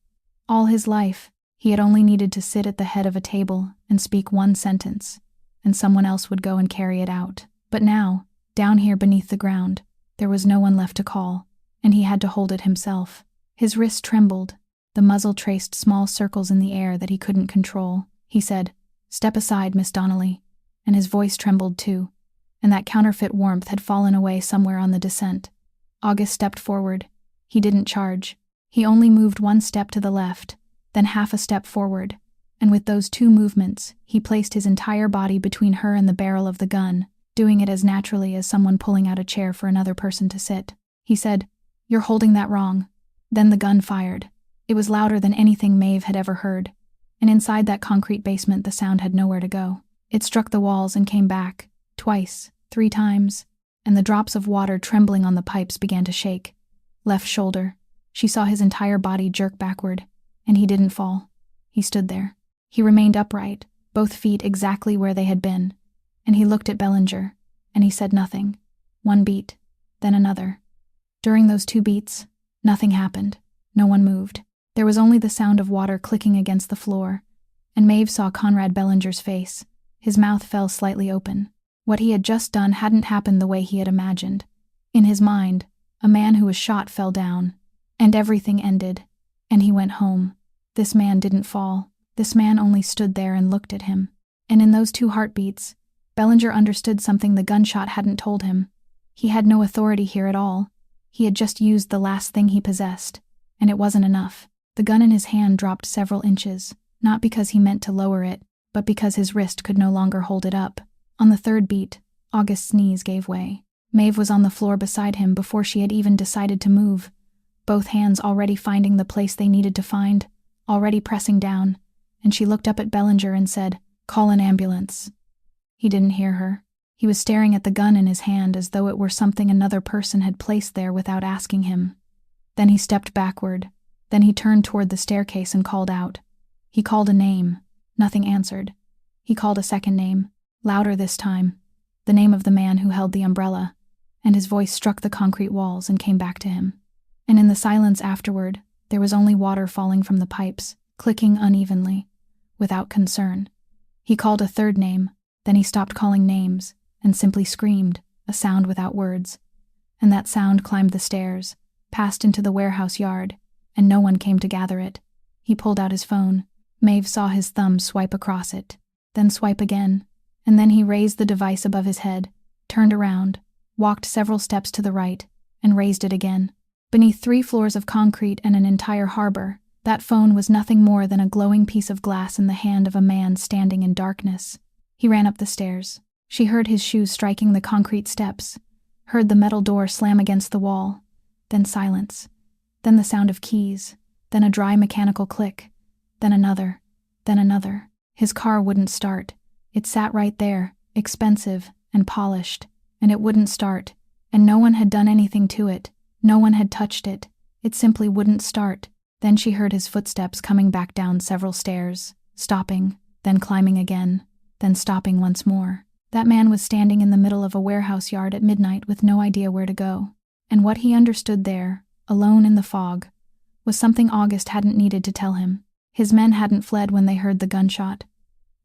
All his life, he had only needed to sit at the head of a table and speak 1 sentence, and someone else would go and carry it out. But now, down here beneath the ground, there was no one left to call, and he had to hold it himself. His wrist trembled. The muzzle traced small circles in the air that he couldn't control. He said, "Step aside, Miss Donnelly," and his voice trembled too, and that counterfeit warmth had fallen away somewhere on the descent. August stepped forward. He didn't charge. He only moved 1 step to the left, then half a step forward, and with those 2 movements, he placed his entire body between her and the barrel of the gun, doing it as naturally as someone pulling out a chair for another person to sit. He said, "You're holding that wrong." Then the gun fired. It was louder than anything Maeve had ever heard, and inside that concrete basement the sound had nowhere to go. It struck the walls and came back, twice, 3 times, and the drops of water trembling on the pipes began to shake. Left shoulder. She saw his entire body jerk backward, and he didn't fall. He stood there. He remained upright, both feet exactly where they had been, and he looked at Bellinger, and he said nothing. 1 beat, then another. During those 2 beats, nothing happened. No one moved. There was only the sound of water clicking against the floor, and Maeve saw Conrad Bellinger's face. His mouth fell slightly open. What he had just done hadn't happened the way he had imagined. In his mind, a man who was shot fell down, and everything ended, and he went home. This man didn't fall. This man only stood there and looked at him. And in those 2 heartbeats, Bellinger understood something the gunshot hadn't told him. He had no authority here at all. He had just used the last thing he possessed, and it wasn't enough. The gun in his hand dropped several inches, not because he meant to lower it, but because his wrist could no longer hold it up. On the 3rd beat, August's knees gave way. Maeve was on the floor beside him before she had even decided to move, both hands already finding the place they needed to find, already pressing down, and she looked up at Bellinger and said, "Call an ambulance." He didn't hear her. He was staring at the gun in his hand as though it were something another person had placed there without asking him. Then he stepped backward. Then he turned toward the staircase and called out. He called a name. Nothing answered. He called a second name, louder this time, the name of the man who held the umbrella, and his voice struck the concrete walls and came back to him. And in the silence afterward, There was only water falling from the pipes, clicking unevenly, without concern. He called a third name, then he stopped calling names, and simply screamed, a sound without words. And that sound climbed the stairs, passed into the warehouse yard, and no one came to gather it. He pulled out his phone. Maeve saw his thumb swipe across it, then swipe again, and then he raised the device above his head, turned around, walked several steps to the right, and raised it again. Beneath 3 floors of concrete and an entire harbor, that phone was nothing more than a glowing piece of glass in the hand of a man standing in darkness. He ran up the stairs. She heard his shoes striking the concrete steps, heard the metal door slam against the wall, then silence, then the sound of keys, then a dry mechanical click, then another, then another. His car wouldn't start. It sat right there, expensive and polished, and it wouldn't start, and no one had done anything to it. No one had touched it. It simply wouldn't start. Then she heard his footsteps coming back down several stairs, stopping, then climbing again, then stopping once more. That man was standing in the middle of a warehouse yard at midnight with no idea where to go. And what he understood there, alone in the fog, was something August hadn't needed to tell him. His men hadn't fled when they heard the gunshot.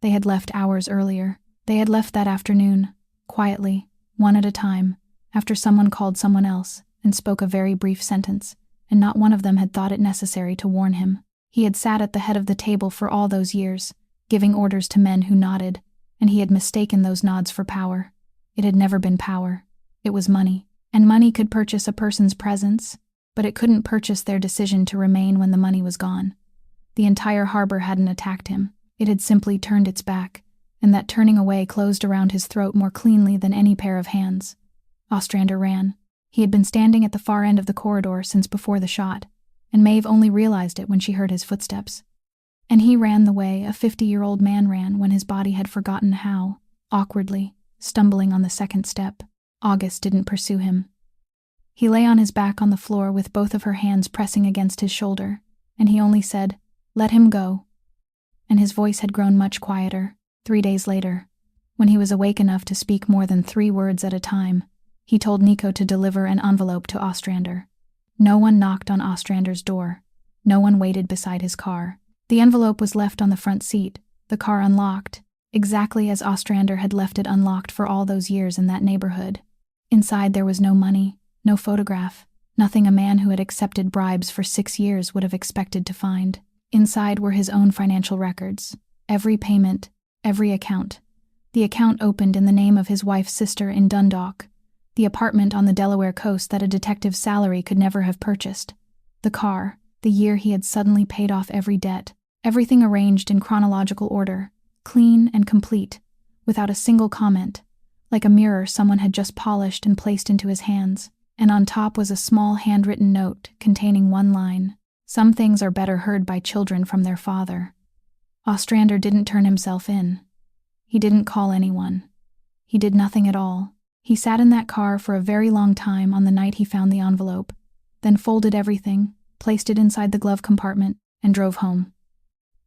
They had left hours earlier. They had left that afternoon, quietly, one at a time, after someone called someone else and spoke a very brief sentence, and not one of them had thought it necessary to warn him. He had sat at the head of the table for all those years, giving orders to men who nodded, and he had mistaken those nods for power. It had never been power. It was money, and money could purchase a person's presence, but it couldn't purchase their decision to remain when the money was gone. The entire harbor hadn't attacked him. It had simply turned its back, and that turning away closed around his throat more cleanly than any pair of hands. Ostrander ran. He had been standing at the far end of the corridor since before the shot, and Maeve only realized it when she heard his footsteps. And he ran the way a 50-year-old man ran when his body had forgotten how, awkwardly, stumbling on the second step. August didn't pursue him. He lay on his back on the floor with both of her hands pressing against his shoulder, and he only said, "Let him go." And his voice had grown much quieter. 3 days later, when he was awake enough to speak more than 3 words at a time, he told Nico to deliver an envelope to Ostrander. No one knocked on Ostrander's door. No one waited beside his car. The envelope was left on the front seat, the car unlocked, exactly as Ostrander had left it unlocked for all those years in that neighborhood. Inside there was no money, no photograph, nothing a man who had accepted bribes for 6 years would have expected to find. Inside were his own financial records, every payment, every account. The account opened in the name of his wife's sister in Dundalk, the apartment on the Delaware coast that a detective's salary could never have purchased, the car, the year he had suddenly paid off every debt, everything arranged in chronological order, clean and complete, without a single comment, like a mirror someone had just polished and placed into his hands. And on top was a small handwritten note containing one line: "Some things are better heard by children from their father." Ostrander didn't turn himself in. He didn't call anyone. He did nothing at all. He sat in that car for a very long time on the night he found the envelope, then folded everything, placed it inside the glove compartment, and drove home.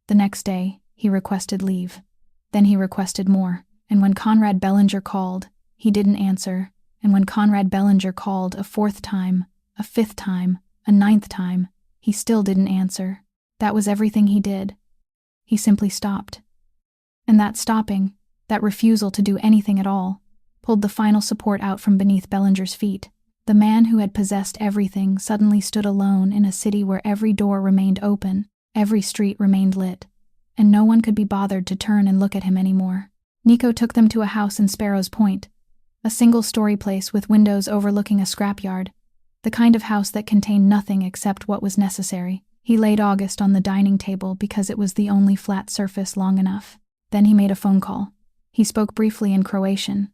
The next day, he requested leave. Then he requested more, and when Conrad Bellinger called, he didn't answer, and when Conrad Bellinger called a 4th time, a 5th time, a 9th time, he still didn't answer. That was everything he did. He simply stopped. And that stopping, that refusal to do anything at all, pulled the final support out from beneath Bellinger's feet. The man who had possessed everything suddenly stood alone in a city where every door remained open, every street remained lit, and no one could be bothered to turn and look at him anymore. Nico took them to a house in Sparrow's Point, a single-story place with windows overlooking a scrapyard, the kind of house that contained nothing except what was necessary. He laid August on the dining table because it was the only flat surface long enough. Then he made a phone call. He spoke briefly in Croatian,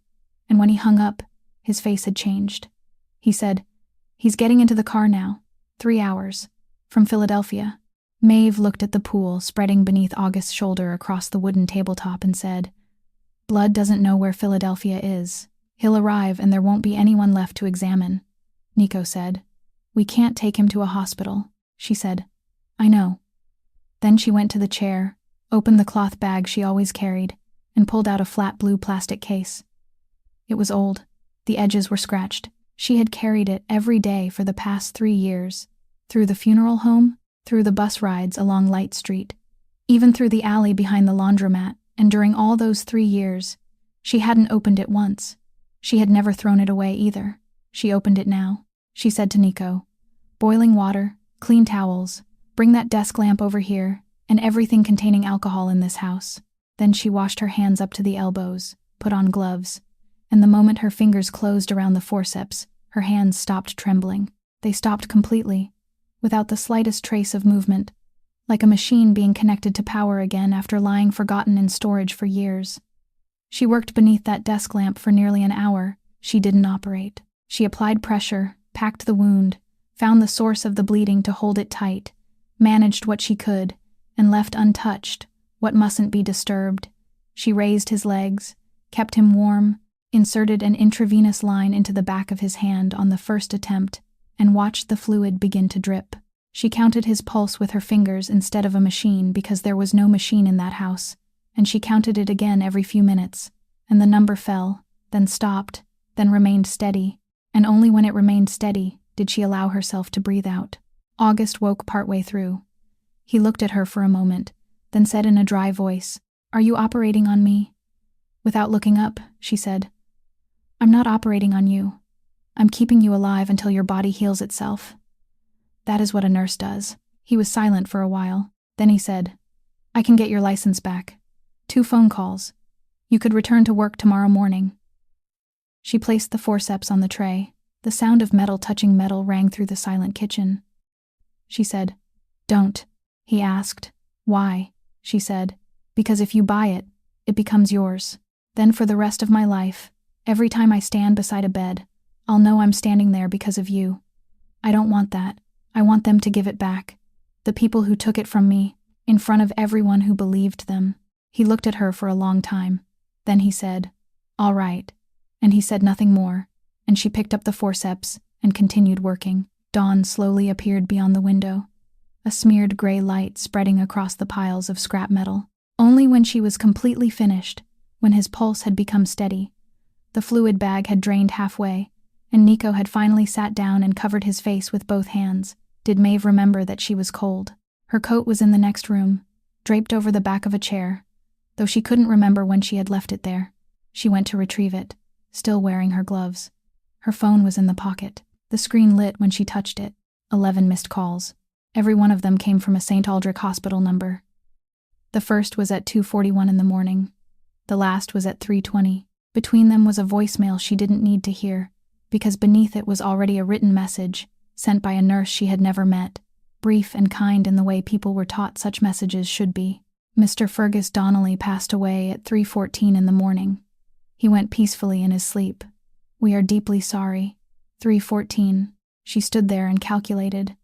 and when he hung up, his face had changed. He said, "He's getting into the car now. 3 hours. From Philadelphia." Maeve looked at the pool spreading beneath August's shoulder across the wooden tabletop and said, "Blood doesn't know where Philadelphia is. He'll arrive and there won't be anyone left to examine." Nico said, "We can't take him to a hospital." She said, "I know." Then she went to the chair, opened the cloth bag she always carried, and pulled out a flat blue plastic case. It was old. The edges were scratched. She had carried it every day for the past 3 years, through the funeral home, through the bus rides along Light Street, even through the alley behind the laundromat, and during all those 3 years, she hadn't opened it once. She had never thrown it away either. She opened it now. She said to Nico, "Boiling water, clean towels, bring that desk lamp over here, and everything containing alcohol in this house." Then she washed her hands up to the elbows, put on gloves, and the moment her fingers closed around the forceps, her hands stopped trembling. They stopped completely, without the slightest trace of movement, like a machine being connected to power again after lying forgotten in storage for years. She worked beneath that desk lamp for nearly an hour. She didn't operate. She applied pressure, packed the wound, found the source of the bleeding to hold it tight, managed what she could, and left untouched what mustn't be disturbed. She raised his legs, kept him warm, inserted an intravenous line into the back of his hand on the first attempt, and watched the fluid begin to drip. She counted his pulse with her fingers instead of a machine because there was no machine in that house, and she counted it again every few minutes, and the number fell, then stopped, then remained steady, and only when it remained steady did she allow herself to breathe out. August woke partway through. He looked at her for a moment, then said in a dry voice, "Are you operating on me?" Without looking up, she said, "I'm not operating on you. I'm keeping you alive until your body heals itself. That is what a nurse does." He was silent for a while. Then he said, "I can get your license back. 2 phone calls. You could return to work tomorrow morning." She placed the forceps on the tray. The sound of metal touching metal rang through the silent kitchen. She said, "Don't." He asked, "Why?" She said, "Because if you buy it, it becomes yours. Then for the rest of my life, every time I stand beside a bed, I'll know I'm standing there because of you. I don't want that. I want them to give it back. The people who took it from me, in front of everyone who believed them." He looked at her for a long time. Then he said, "All right." And he said nothing more, and she picked up the forceps and continued working. Dawn slowly appeared beyond the window, a smeared gray light spreading across the piles of scrap metal. Only when she was completely finished, when his pulse had become steady, the fluid bag had drained halfway, and Nico had finally sat down and covered his face with both hands, did Maeve remember that she was cold. Her coat was in the next room, draped over the back of a chair, though she couldn't remember when she had left it there. She went to retrieve it, still wearing her gloves. Her phone was in the pocket. The screen lit when she touched it. 11 missed calls. Every one of them came from a St. Aldrich Hospital number. The first was at 2:41 in the morning. The last was at 3:20. Between them was a voicemail she didn't need to hear, because beneath it was already a written message, sent by a nurse she had never met, brief and kind in the way people were taught such messages should be. Mr. Fergus Donnelly passed away at 3:14 in the morning. He went peacefully in his sleep. "We are deeply sorry." 3:14. She stood there and calculated,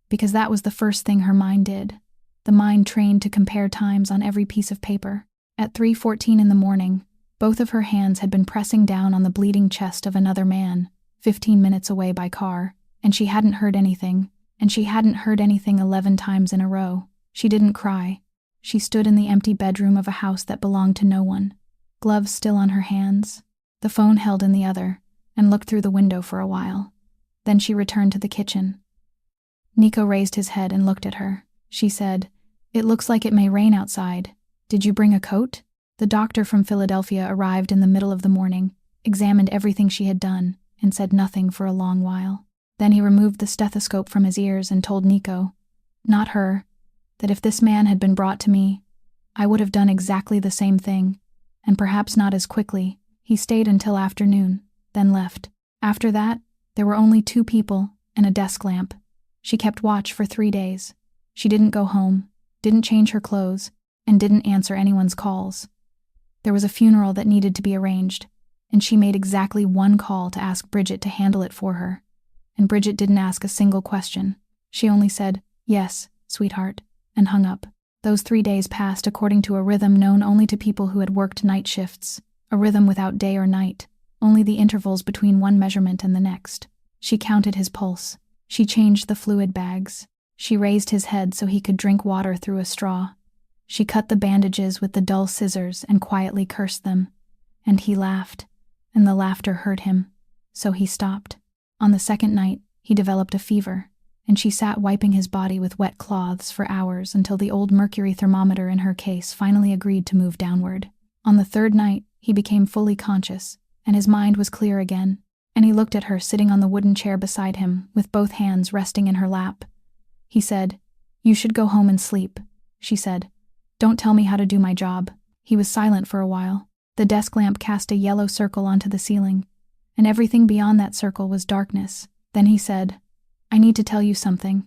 because that was the first thing her mind did. The mind trained to compare times on every piece of paper. At 3:14 in the morning, both of her hands had been pressing down on the bleeding chest of another man, 15 minutes away by car, and she hadn't heard anything, 11 times in a row. She didn't cry. She stood in the empty bedroom of a house that belonged to no one, gloves still on her hands, the phone held in the other, and looked through the window for a while. Then she returned to the kitchen. Nico raised his head and looked at her. She said, "It looks like it may rain outside. Did you bring a coat?" The doctor from Philadelphia arrived in the middle of the morning, examined everything she had done, and said nothing for a long while. Then he removed the stethoscope from his ears and told Nico, not her, that if this man had been brought to me, I would have done exactly the same thing, and perhaps not as quickly. He stayed until afternoon, then left. After that, there were only 2 people and a desk lamp. She kept watch for 3 days. She didn't go home, didn't change her clothes, and didn't answer anyone's calls. There was a funeral that needed to be arranged, and she made exactly 1 call to ask Bridget to handle it for her. And Bridget didn't ask a single question. She only said, "Yes, sweetheart," and hung up. Those 3 days passed according to a rhythm known only to people who had worked night shifts, a rhythm without day or night, only the intervals between one measurement and the next. She counted his pulse. She changed the fluid bags. She raised his head so he could drink water through a straw. She cut the bandages with the dull scissors and quietly cursed them. And he laughed, and the laughter hurt him, so he stopped. On the second night, he developed a fever, and she sat wiping his body with wet cloths for hours until the old mercury thermometer in her case finally agreed to move downward. On the third night, he became fully conscious, and his mind was clear again, and he looked at her sitting on the wooden chair beside him, with both hands resting in her lap. He said, "You should go home and sleep," she said. "Don't tell me how to do my job." He was silent for a while. The desk lamp cast a yellow circle onto the ceiling, and everything beyond that circle was darkness. Then he said, "I need to tell you something,"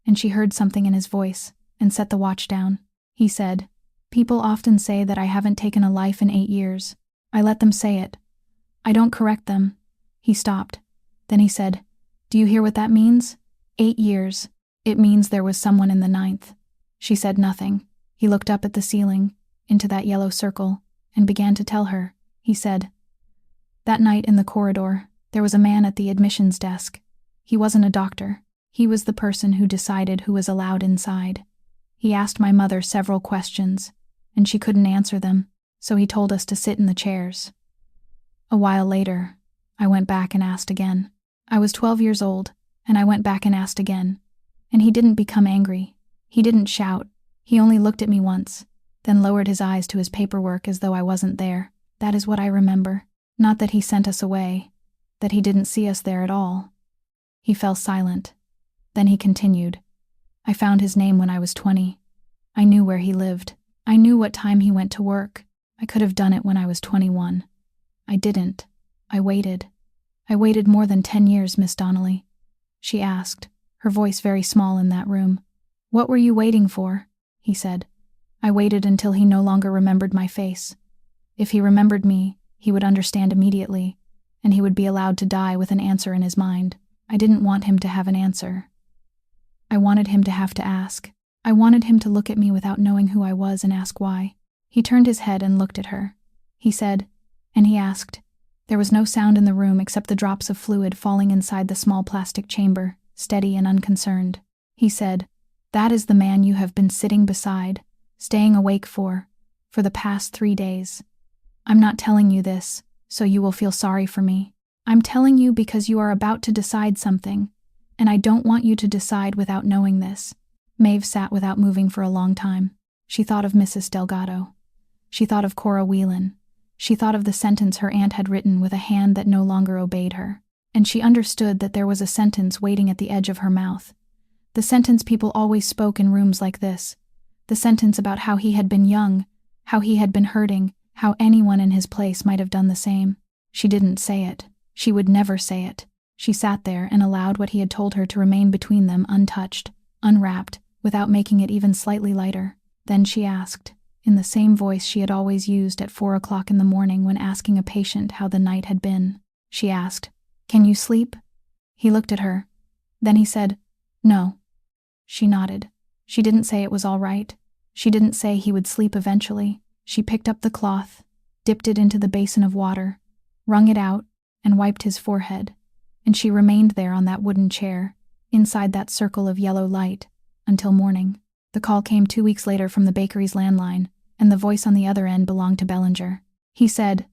and she heard something in his voice, and set the watch down. He said, "People often say that I haven't taken a life in 8 years. I let them say it. I don't correct them." He stopped. Then he said, "Do you hear what that means? 8 years. It means there was someone in the 9th. She said nothing. He looked up at the ceiling, into that yellow circle, and began to tell her. He said, "That night in the corridor, there was a man at the admissions desk. He wasn't a doctor. He was the person who decided who was allowed inside. He asked my mother several questions, and she couldn't answer them, so he told us to sit in the chairs. A while later, I went back and asked again. I was 12 years old, and I went back and asked again. And he didn't become angry. He didn't shout. He only looked at me once, then lowered his eyes to his paperwork as though I wasn't there. That is what I remember. Not that he sent us away, that he didn't see us there at all." He fell silent. Then he continued, "I found his name when I was 20. I knew where he lived. I knew what time he went to work. I could have done it when I was 21. I didn't. I waited. I waited more than 10 years, Miss Donnelly," she asked, her voice very small in that room. "What were you waiting for?" he said. "I waited until he no longer remembered my face. If he remembered me, he would understand immediately, and he would be allowed to die with an answer in his mind. I didn't want him to have an answer. I wanted him to have to ask. I wanted him to look at me without knowing who I was and ask why." He turned his head and looked at her. He said, and he asked. There was no sound in the room except the drops of fluid falling inside the small plastic chamber, steady and unconcerned. He said, "That is the man you have been sitting beside, staying awake for the past 3 days. I'm not telling you this, so you will feel sorry for me. I'm telling you because you are about to decide something, and I don't want you to decide without knowing this." Maeve sat without moving for a long time. She thought of Mrs. Delgado. She thought of Cora Whelan. She thought of the sentence her aunt had written with a hand that no longer obeyed her. And she understood that there was a sentence waiting at the edge of her mouth. The sentence people always spoke in rooms like this. The sentence about how he had been young, how he had been hurting, how anyone in his place might have done the same. She didn't say it. She would never say it. She sat there and allowed what he had told her to remain between them untouched, unwrapped, without making it even slightly lighter. Then she asked, in the same voice she had always used at 4 o'clock in the morning when asking a patient how the night had been. She asked, "Can you sleep?" He looked at her. Then he said, "No." She nodded. She didn't say it was all right. She didn't say he would sleep eventually. She picked up the cloth, dipped it into the basin of water, wrung it out, and wiped his forehead. And she remained there on that wooden chair, inside that circle of yellow light, until morning. The call came 2 weeks later from the bakery's landline, and the voice on the other end belonged to Bellinger. He said,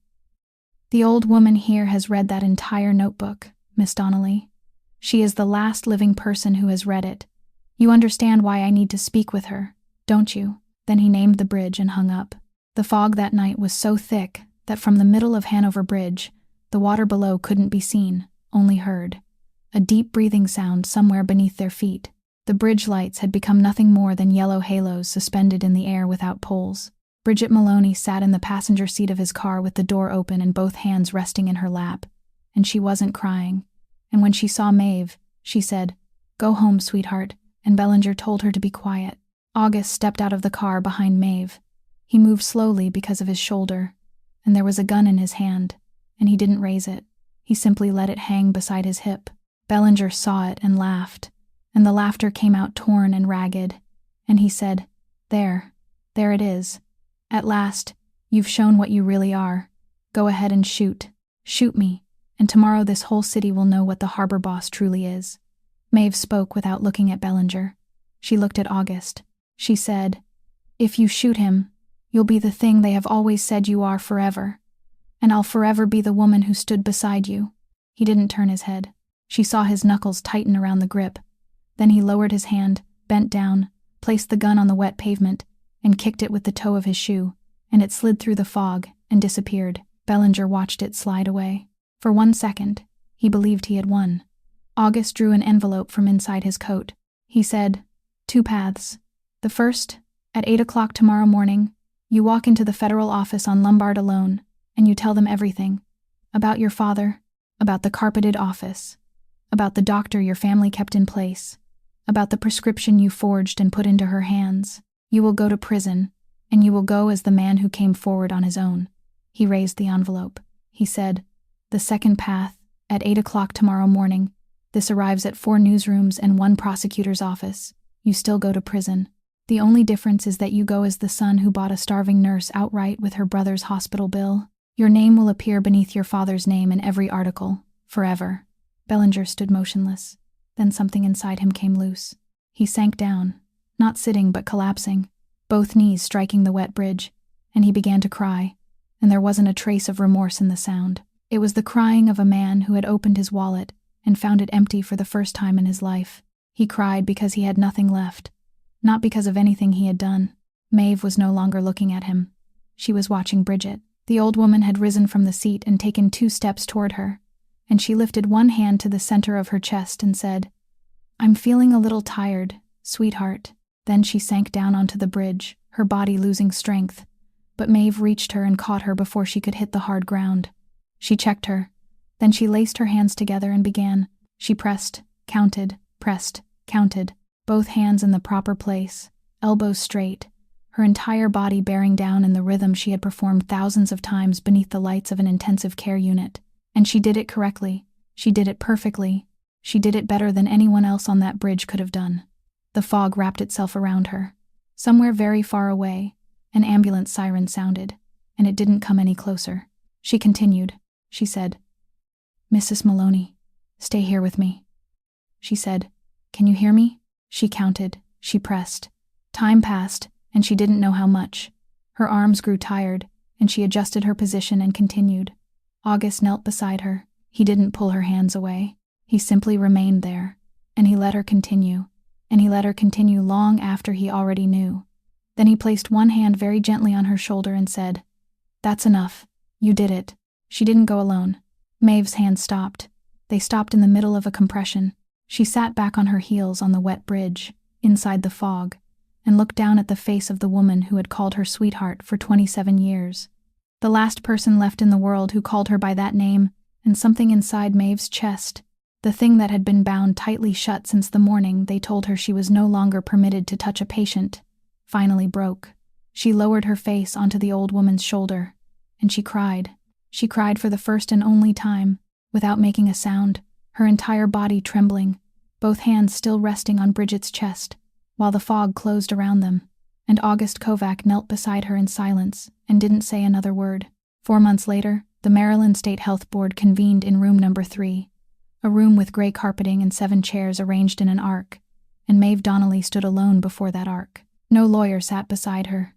"The old woman here has read that entire notebook, Miss Donnelly. She is the last living person who has read it. You understand why I need to speak with her, don't you?" Then he named the bridge and hung up. The fog that night was so thick that from the middle of Hanover Bridge, the water below couldn't be seen, only heard. A deep breathing sound somewhere beneath their feet. The bridge lights had become nothing more than yellow halos suspended in the air without poles. Bridget Maloney sat in the passenger seat of his car with the door open and both hands resting in her lap, and she wasn't crying. And when she saw Maeve, she said, "Go home, sweetheart," and Bellinger told her to be quiet. August stepped out of the car behind Maeve. He moved slowly because of his shoulder, and there was a gun in his hand, and he didn't raise it. He simply let it hang beside his hip. Bellinger saw it and laughed, and the laughter came out torn and ragged, and he said, there it is. At last, you've shown what you really are. Go ahead and shoot. Shoot me, and tomorrow this whole city will know what the harbor boss truly is." Maeve spoke without looking at Bellinger. She looked at August. She said, "If you shoot him, you'll be the thing they have always said you are forever, and I'll forever be the woman who stood beside you." He didn't turn his head. She saw his knuckles tighten around the grip. Then he lowered his hand, bent down, placed the gun on the wet pavement, and kicked it with the toe of his shoe, and it slid through the fog and disappeared. Bellinger watched it slide away. For 1 second, he believed he had won. August drew an envelope from inside his coat. He said, 2 paths. The first, at 8 o'clock tomorrow morning, you walk into the federal office on Lombard alone, and you tell them everything. About your father, about the carpeted office, about the doctor your family kept in place, about the prescription you forged and put into her hands. You will go to prison, and you will go as the man who came forward on his own. He raised the envelope. He said, the second path, at 8 o'clock tomorrow morning. This arrives at 4 newsrooms and 1 prosecutor's office. You still go to prison. The only difference is that you go as the son who bought a starving nurse outright with her brother's hospital bill. Your name will appear beneath your father's name in every article, forever. Bellinger stood motionless. Then something inside him came loose. He sank down, not sitting but collapsing, both knees striking the wet bridge, and he began to cry, and there wasn't a trace of remorse in the sound. It was the crying of a man who had opened his wallet and found it empty for the first time in his life. He cried because he had nothing left, not because of anything he had done. Maeve was no longer looking at him. She was watching Bridget. The old woman had risen from the seat and taken 2 steps toward her, and she lifted one hand to the center of her chest and said, I'm feeling a little tired, sweetheart. Then she sank down onto the bridge, her body losing strength, but Maeve reached her and caught her before she could hit the hard ground. She checked her. Then she laced her hands together and began. She pressed, counted, both hands in the proper place, elbows straight, her entire body bearing down in the rhythm she had performed thousands of times beneath the lights of an intensive care unit. And she did it correctly. She did it perfectly. She did it better than anyone else on that bridge could have done. The fog wrapped itself around her. Somewhere very far away, an ambulance siren sounded, and it didn't come any closer. She continued. She said, Mrs. Maloney, stay here with me. She said, Can you hear me? She counted. She pressed. Time passed, and she didn't know how much. Her arms grew tired, and she adjusted her position and continued. August knelt beside her. He didn't pull her hands away. He simply remained there, and he let her continue, and he let her continue long after he already knew. Then he placed one hand very gently on her shoulder and said, That's enough. You did it. She didn't go alone. Maeve's hand stopped. They stopped in the middle of a compression. She sat back on her heels on the wet bridge, inside the fog, and looked down at the face of the woman who had called her sweetheart for 27 years. The last person left in the world who called her by that name, and something inside Maeve's chest, the thing that had been bound tightly shut since the morning they told her she was no longer permitted to touch a patient, finally broke. She lowered her face onto the old woman's shoulder, and she cried. She cried for the first and only time, without making a sound, her entire body trembling, both hands still resting on Bridget's chest, while the fog closed around them, and August Kovac knelt beside her in silence and didn't say another word. 4 months later, the Maryland State Health Board convened in room number 3, a room with gray carpeting and 7 chairs arranged in an arc, and Maeve Donnelly stood alone before that arc. No lawyer sat beside her.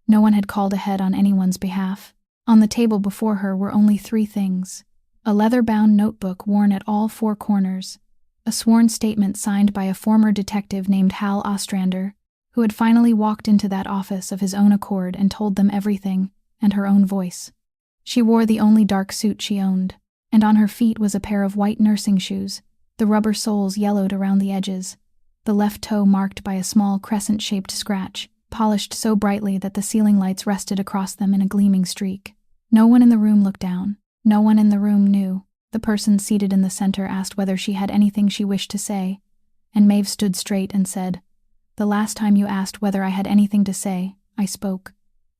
No one had called ahead on anyone's behalf. On the table before her were only 3 things: a leather-bound notebook worn at all 4 corners, a sworn statement signed by a former detective named Hal Ostrander, who had finally walked into that office of his own accord and told them everything, and her own voice. She wore the only dark suit she owned, and on her feet was a pair of white nursing shoes, the rubber soles yellowed around the edges, the left toe marked by a small crescent-shaped scratch, polished so brightly that the ceiling lights rested across them in a gleaming streak. No one in the room looked down. No one in the room knew. The person seated in the center asked whether she had anything she wished to say, and Maeve stood straight and said, The last time you asked whether I had anything to say, I spoke.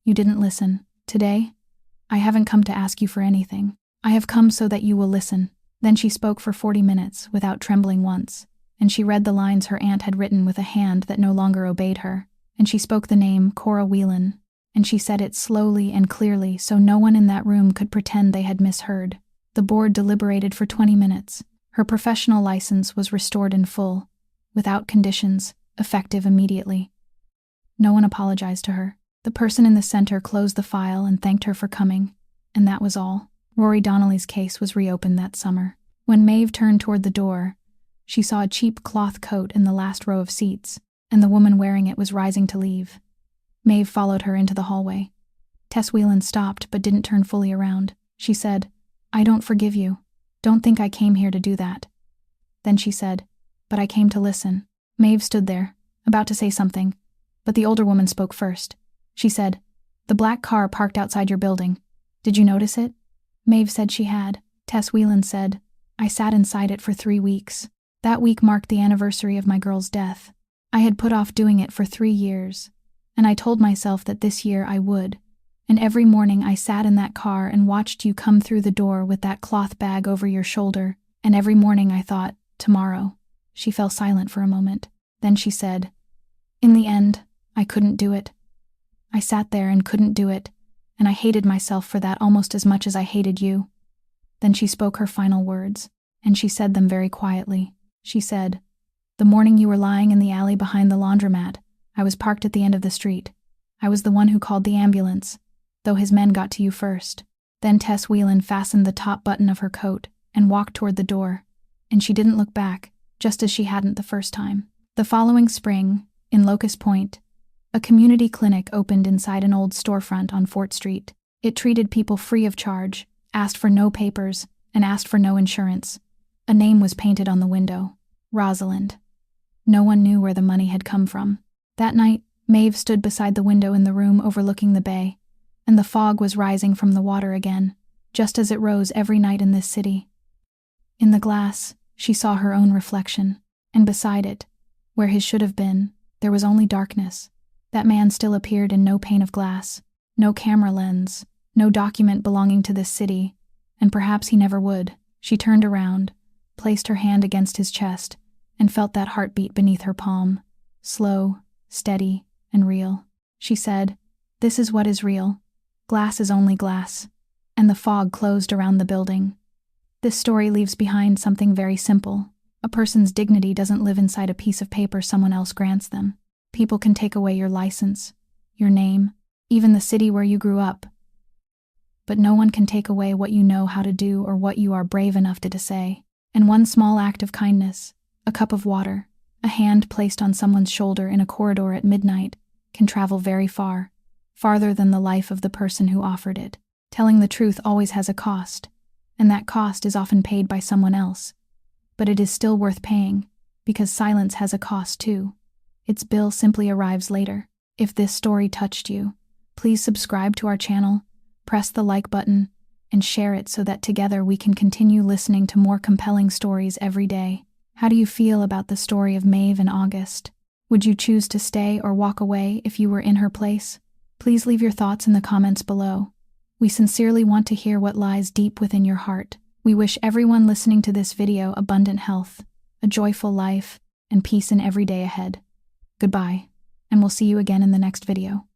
You didn't listen. Today, I haven't come to ask you for anything. I have come so that you will listen. Then she spoke for 40 minutes without trembling once, and she read the lines her aunt had written with a hand that no longer obeyed her, and she spoke the name Cora Whelan, and she said it slowly and clearly so no one in that room could pretend they had misheard. The board deliberated for 20 minutes. Her professional license was restored in full, without conditions, effective immediately. No one apologized to her. The person in the center closed the file and thanked her for coming, and that was all. Rory Donnelly's case was reopened that summer. When Maeve turned toward the door, She saw a cheap cloth coat in the last row of seats, and the woman wearing it was rising to leave. Maeve followed her into the hallway. Tess Whelan stopped but didn't turn fully around. She said, "I don't forgive you. Don't think I came here to do that." Then she said, "But I came to listen." Maeve stood there, about to say something, but the older woman spoke first. She said, "The black car parked outside your building. Did you notice it?" Maeve said she had. Tess Whelan said, "I sat inside it for 3 weeks. That week marked the anniversary of my girl's death. I had put off doing it for 3 years, and I told myself that this year I would. And every morning I sat in that car and watched you come through the door with that cloth bag over your shoulder, and every morning I thought, tomorrow." She fell silent for a moment. Then she said, "In the end, I couldn't do it. I sat there and couldn't do it, and I hated myself for that almost as much as I hated you." Then she spoke her final words, and she said them very quietly. She said, "The morning you were lying in the alley behind the laundromat, I was parked at the end of the street. I was the one who called the ambulance, though his men got to you first." Then Tess Whelan fastened the top button of her coat and walked toward the door, and she didn't look back, just as she hadn't the first time. The following spring, in Locust Point, a community clinic opened inside an old storefront on Fort Street. It treated people free of charge, asked for no papers, and asked for no insurance. A name was painted on the window: Rosalind. No one knew where the money had come from. That night, Maeve stood beside the window in the room overlooking the bay, and the fog was rising from the water again, just as it rose every night in this city. In the glass, she saw her own reflection, and beside it, where his should have been, there was only darkness. That man still appeared in no pane of glass, no camera lens, no document belonging to this city, and perhaps he never would. She turned around, placed her hand against his chest, and felt that heartbeat beneath her palm, slow, steady, and real. She said, "This is what is real. Glass is only glass." And the fog closed around the building. This story leaves behind something very simple. A person's dignity doesn't live inside a piece of paper someone else grants them. People can take away your license, your name, even the city where you grew up. But no one can take away what you know how to do or what you are brave enough to say. And one small act of kindness, a cup of water, a hand placed on someone's shoulder in a corridor at midnight, can travel very far, farther than the life of the person who offered it. Telling the truth always has a cost, and that cost is often paid by someone else. But it is still worth paying, because silence has a cost too. Its bill simply arrives later. If this story touched you, please subscribe to our channel, press the like button, and share it so that together we can continue listening to more compelling stories every day. How do you feel about the story of Maeve and August? Would you choose to stay or walk away if you were in her place? Please leave your thoughts in the comments below. We sincerely want to hear what lies deep within your heart. We wish everyone listening to this video abundant health, a joyful life, and peace in every day ahead. Goodbye, and we'll see you again in the next video.